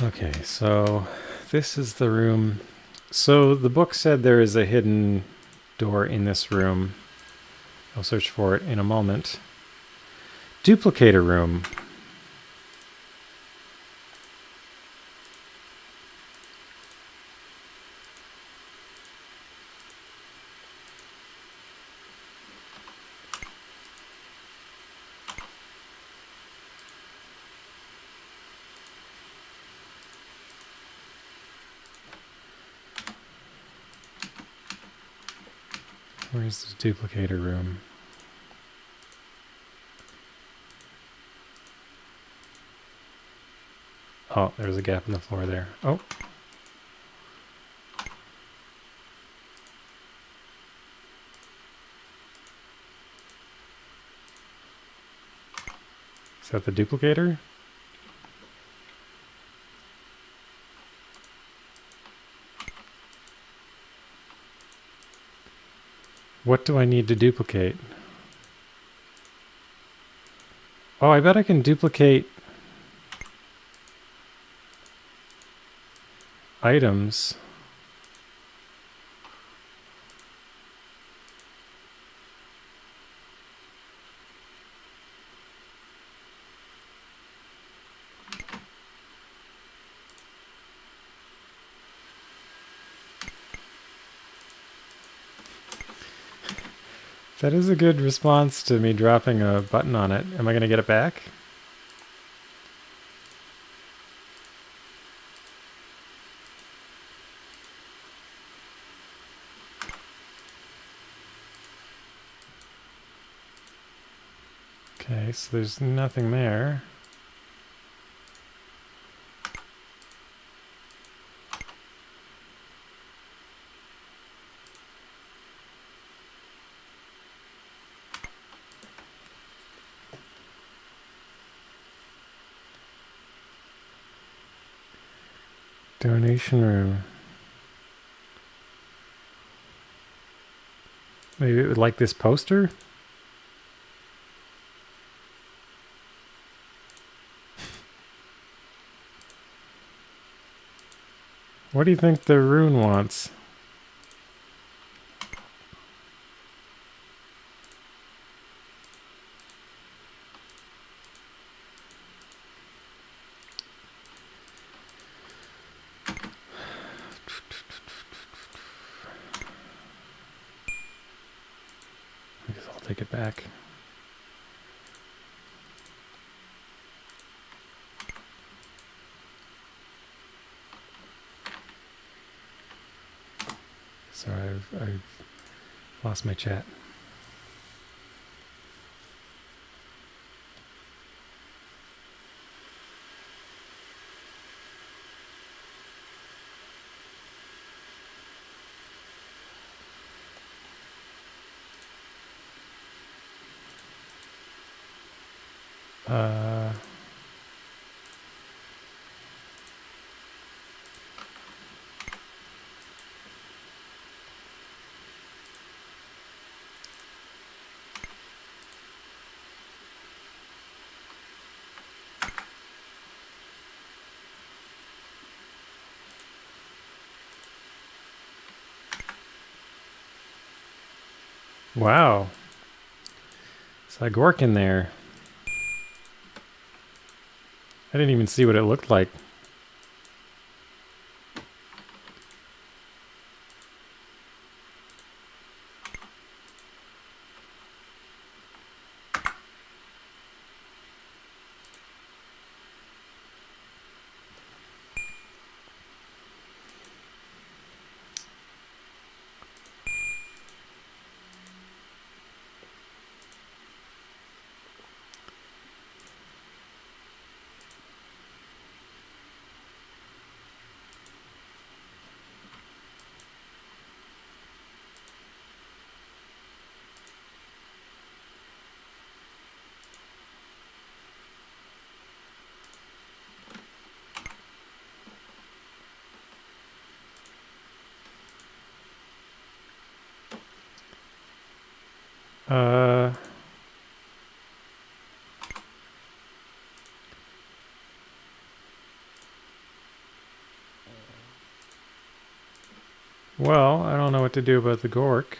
Speaker 1: Okay, so this is the room. So the book said there is a hidden door in this room. I'll search for it in a moment. Duplicator room. Where's the duplicator room? Oh, there's a gap in the floor there. Oh. Is that the duplicator? What do I need to duplicate? Oh, I bet I can duplicate items. That is a good response to me dropping a button on it. Am I going to get it back? Okay, so there's nothing there. Donation room. Maybe it would like this poster? What do you think the rune wants? I guess I'll take it back. Sorry, I've lost my chat. Wow. It's like work in there. I didn't even see what it looked like. Well, I don't know what to do about the gork.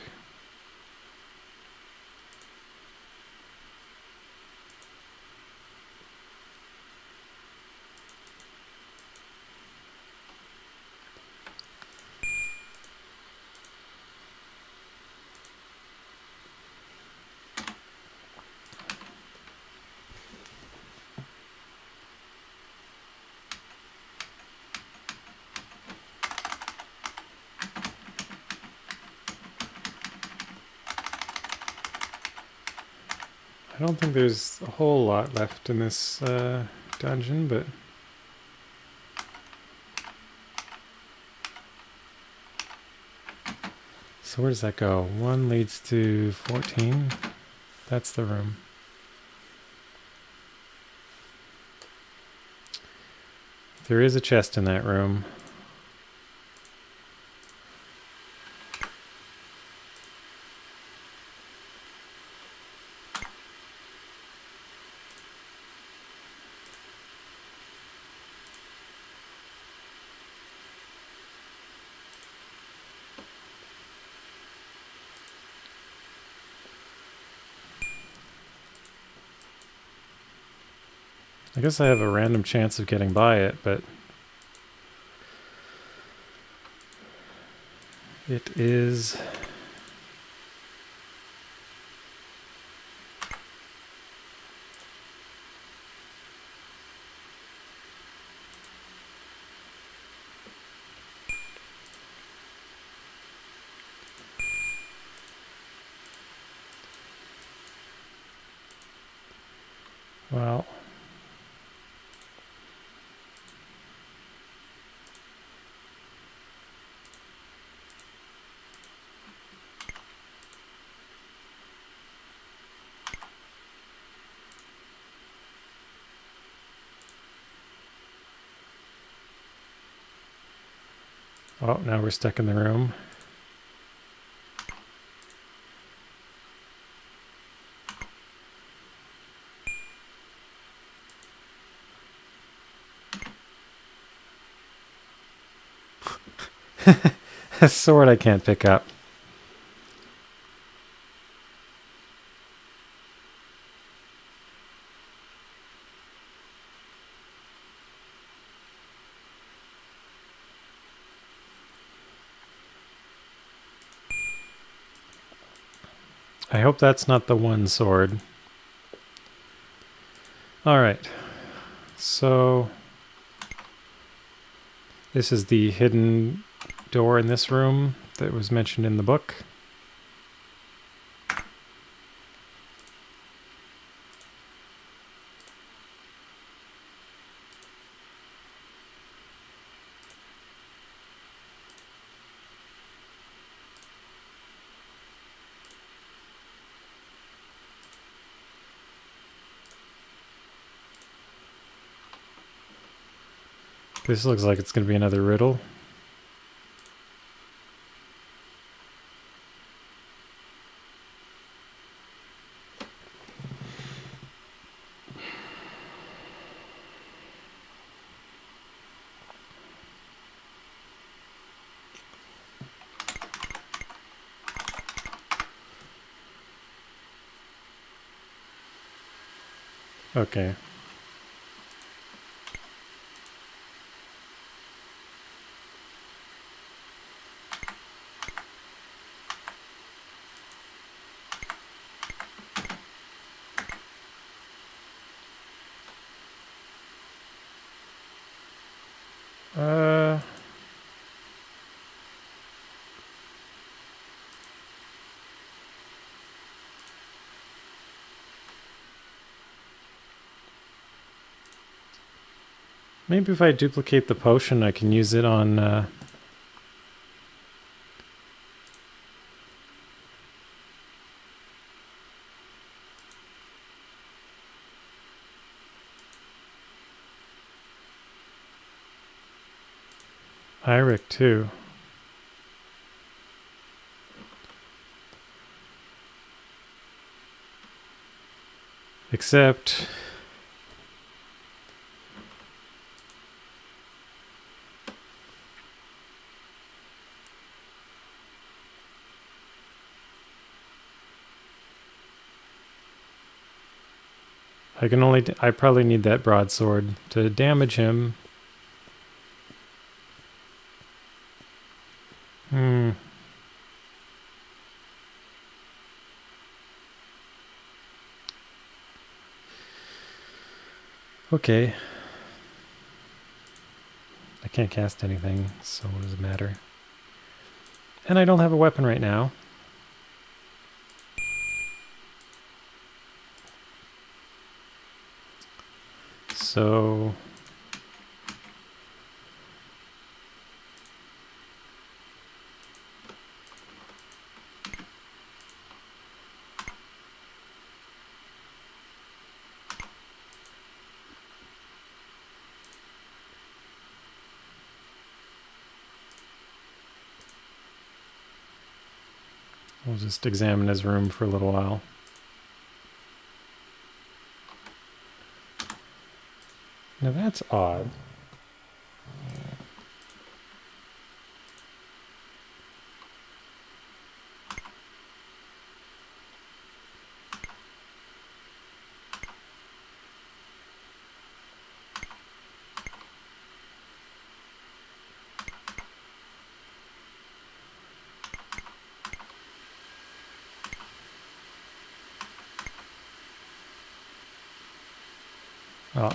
Speaker 1: I don't think there's a whole lot left in this dungeon, but... So where does that go? 1 leads to 14. That's the room. There is a chest in that room. I guess I have a random chance of getting by it, but it is... Well... Oh, now we're stuck in the room. A sword I can't pick up. I hope that's not the one sword. Alright. So this is the hidden door in this room that was mentioned in the book. This looks like it's going to be another riddle. Okay. Maybe if I duplicate the potion, I can use it on... Iric too. Except... I probably need that broadsword to damage him. Okay. I can't cast anything, so what does it matter? And I don't have a weapon right now. So... we'll just examine his room for a little while. Now that's odd. Oh.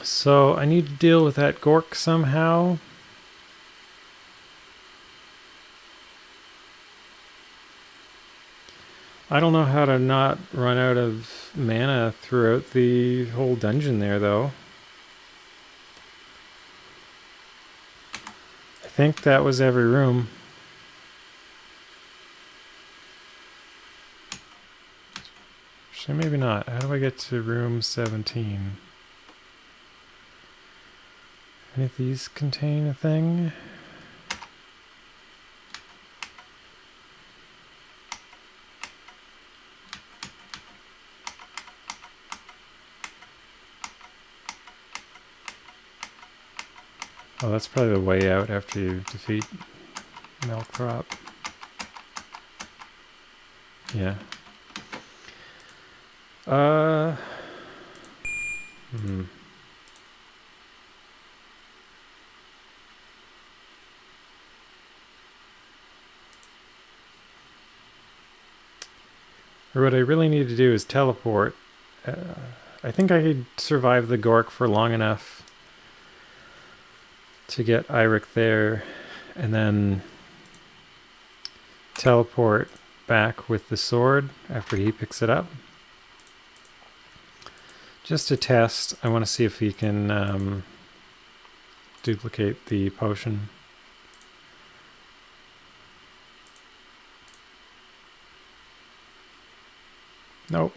Speaker 1: So I need to deal with that Gork somehow. I don't know how to not run out of mana throughout the whole dungeon there, though. I think that was every room. Actually, maybe not. How do I get to room 17? Any of these contain a thing? Oh, that's probably the way out after you defeat Melkrop. Yeah. Hmm. Or what I really need to do is teleport. I think I could survive the Gork for long enough to get Eirik there, and then teleport back with the sword after he picks it up. Just to test, I want to see if he can duplicate the potion. Nope.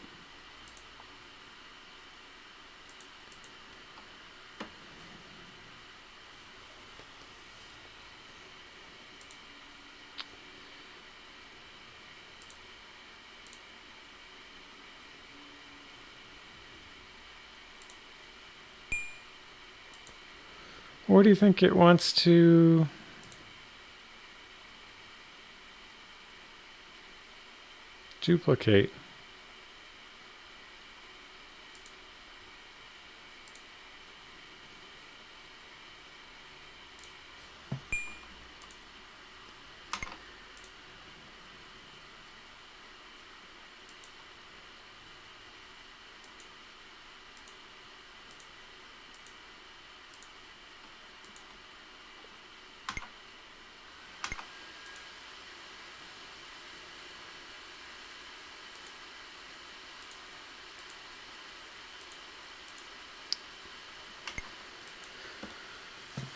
Speaker 1: Or do you think it wants to... duplicate?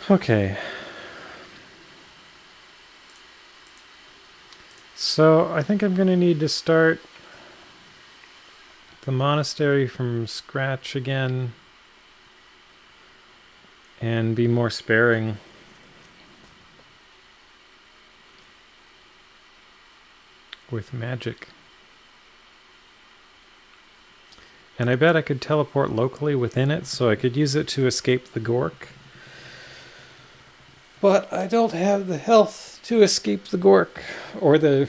Speaker 1: Okay. So I think I'm going to need to start the monastery from scratch again and be more sparing. With magic. And I bet I could teleport locally within it, so I could use it to escape the Gork. But I don't have the health to escape the Gork. Or the...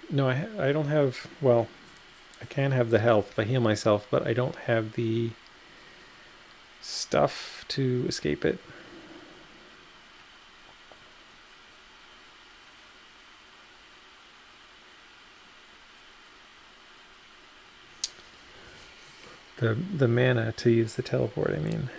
Speaker 1: No, I don't have... Well, I can have the health if I heal myself, but I don't have the stuff to escape it. The mana to use the teleport, I mean.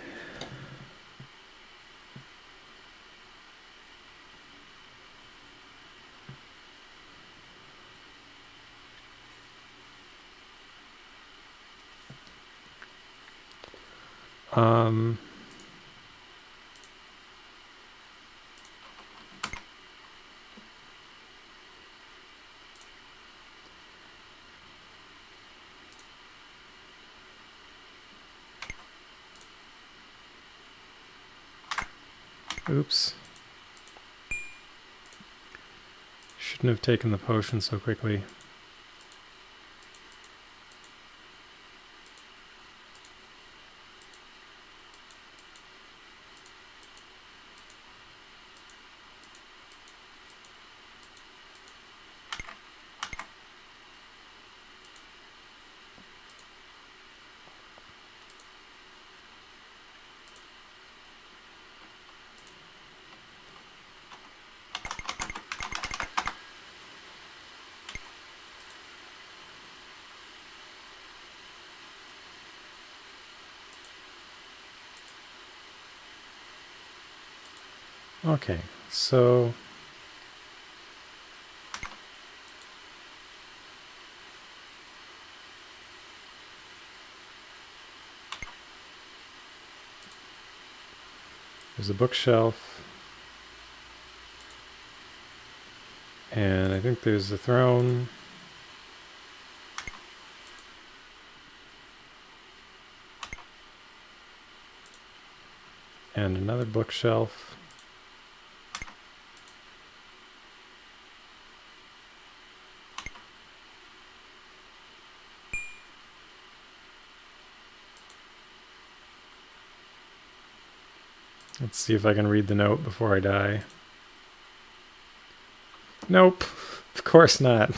Speaker 1: Oops. Shouldn't have taken the potion so quickly. Okay, so... There's a bookshelf. And I think there's a throne. And another bookshelf. Let's see if I can read the note before I die. Nope. Of course not.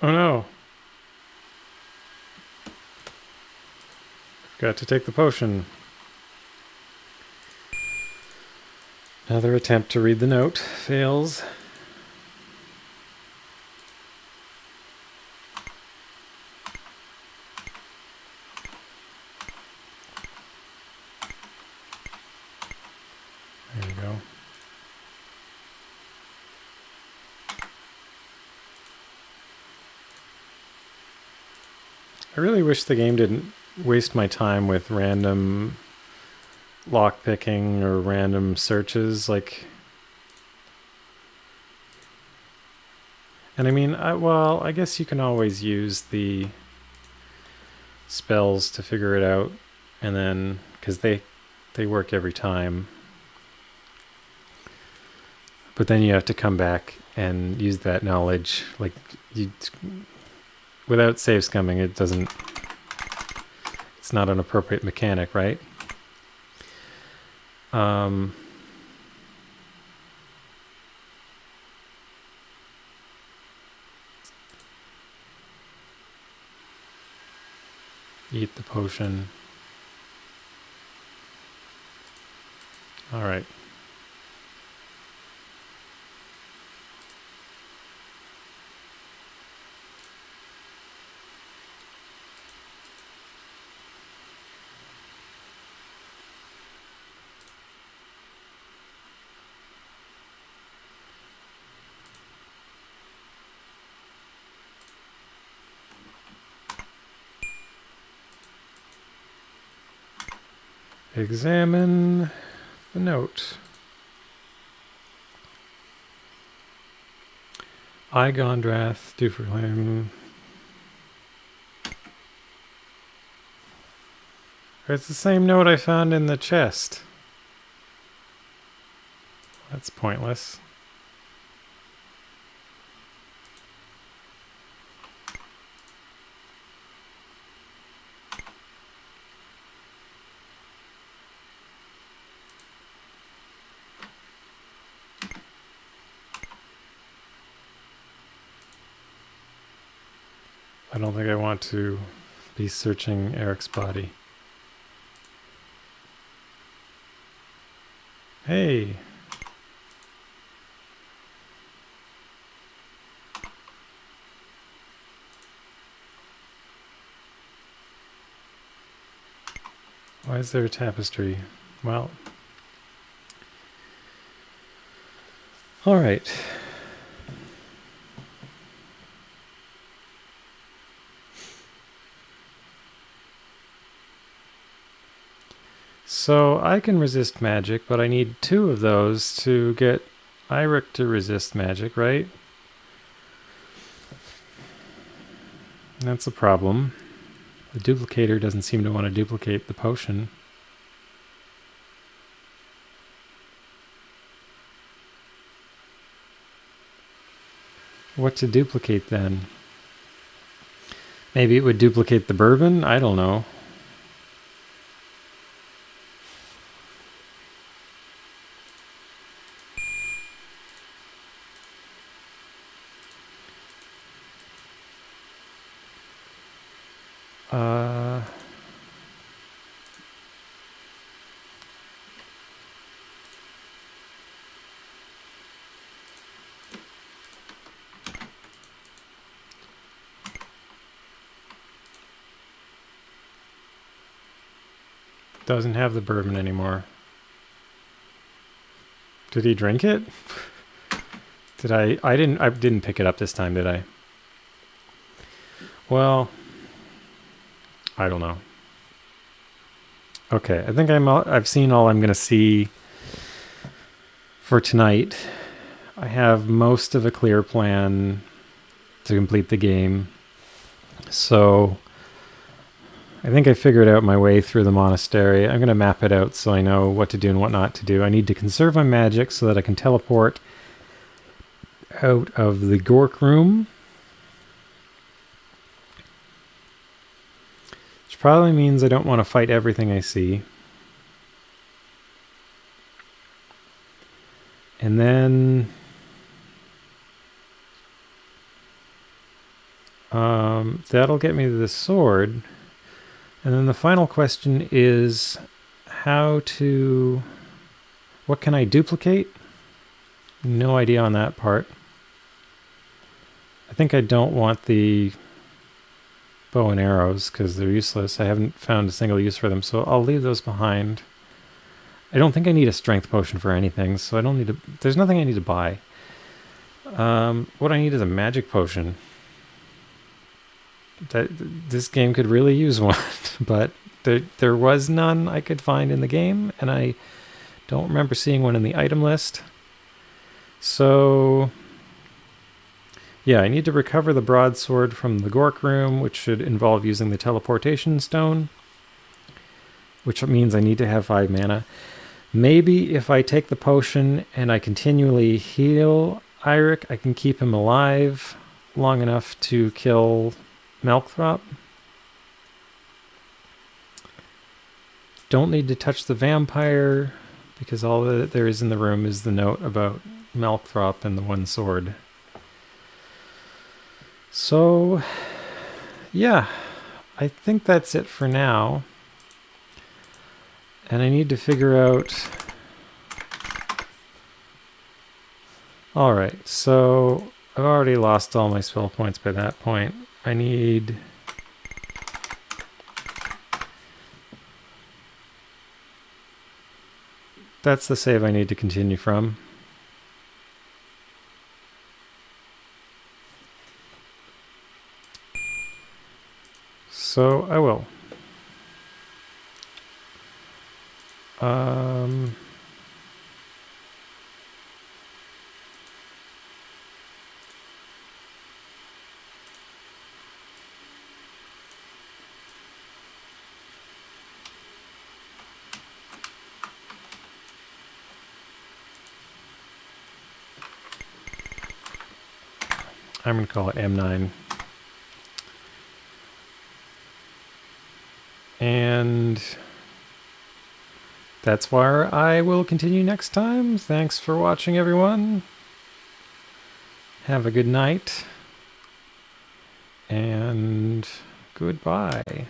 Speaker 1: Oh no. Got to take the potion. Another attempt to read the note fails. There you go. I really wish the game didn't waste my time with random lockpicking or random searches, like. And I mean, I guess you can always use the spells to figure it out, and then because they work every time. But then you have to come back and use that knowledge, like without save scumming. It doesn't. It's not an appropriate mechanic, right? Eat the potion. All right. Examine the note. I Gondrath, do for him. It's the same note I found in the chest. That's pointless. I don't think I want to be searching Eric's body. Hey! Why is there a tapestry? Well... Alright. So I can resist magic, but I need 2 of those to get Eirik to resist magic, right? That's a problem. The duplicator doesn't seem to want to duplicate the potion. What to duplicate then? Maybe it would duplicate the bourbon? I don't know. Doesn't have the bourbon anymore. Did he drink it? Did I didn't pick it up this time, did I? Well, I don't know. Okay, I think I've seen all I'm going to see for tonight. I have most of a clear plan to complete the game. So I think I figured out my way through the monastery. I'm going to map it out so I know what to do and what not to do. I need to conserve my magic so that I can teleport out of the Gork room. Which probably means I don't want to fight everything I see. And then that'll get me the sword. And then the final question is what can I duplicate? No idea on that part. I think I don't want the bow and arrows because they're useless. I haven't found a single use for them, so I'll leave those behind. I don't think I need a strength potion for anything, so I don't need to... There's nothing I need to buy. What I need is a magic potion. This game could really use one, but there was none I could find in the game, and I don't remember seeing one in the item list. So, yeah, I need to recover the broadsword from the Gork room, which should involve using the teleportation stone, which means I need to have 5 mana. Maybe if I take the potion and I continually heal Eirik, I can keep him alive long enough to kill Melkthrop. Don't need to touch the vampire because all that there is in the room is the note about Melkthrop and the one sword. So, yeah, I think that's it for now. And I need to figure out... Alright, so I've already lost all my spell points by that point. I need... That's the save I need to continue from. So I will. I'm going to call it M9. And that's where I will continue next time. Thanks for watching, everyone. Have a good night. And goodbye.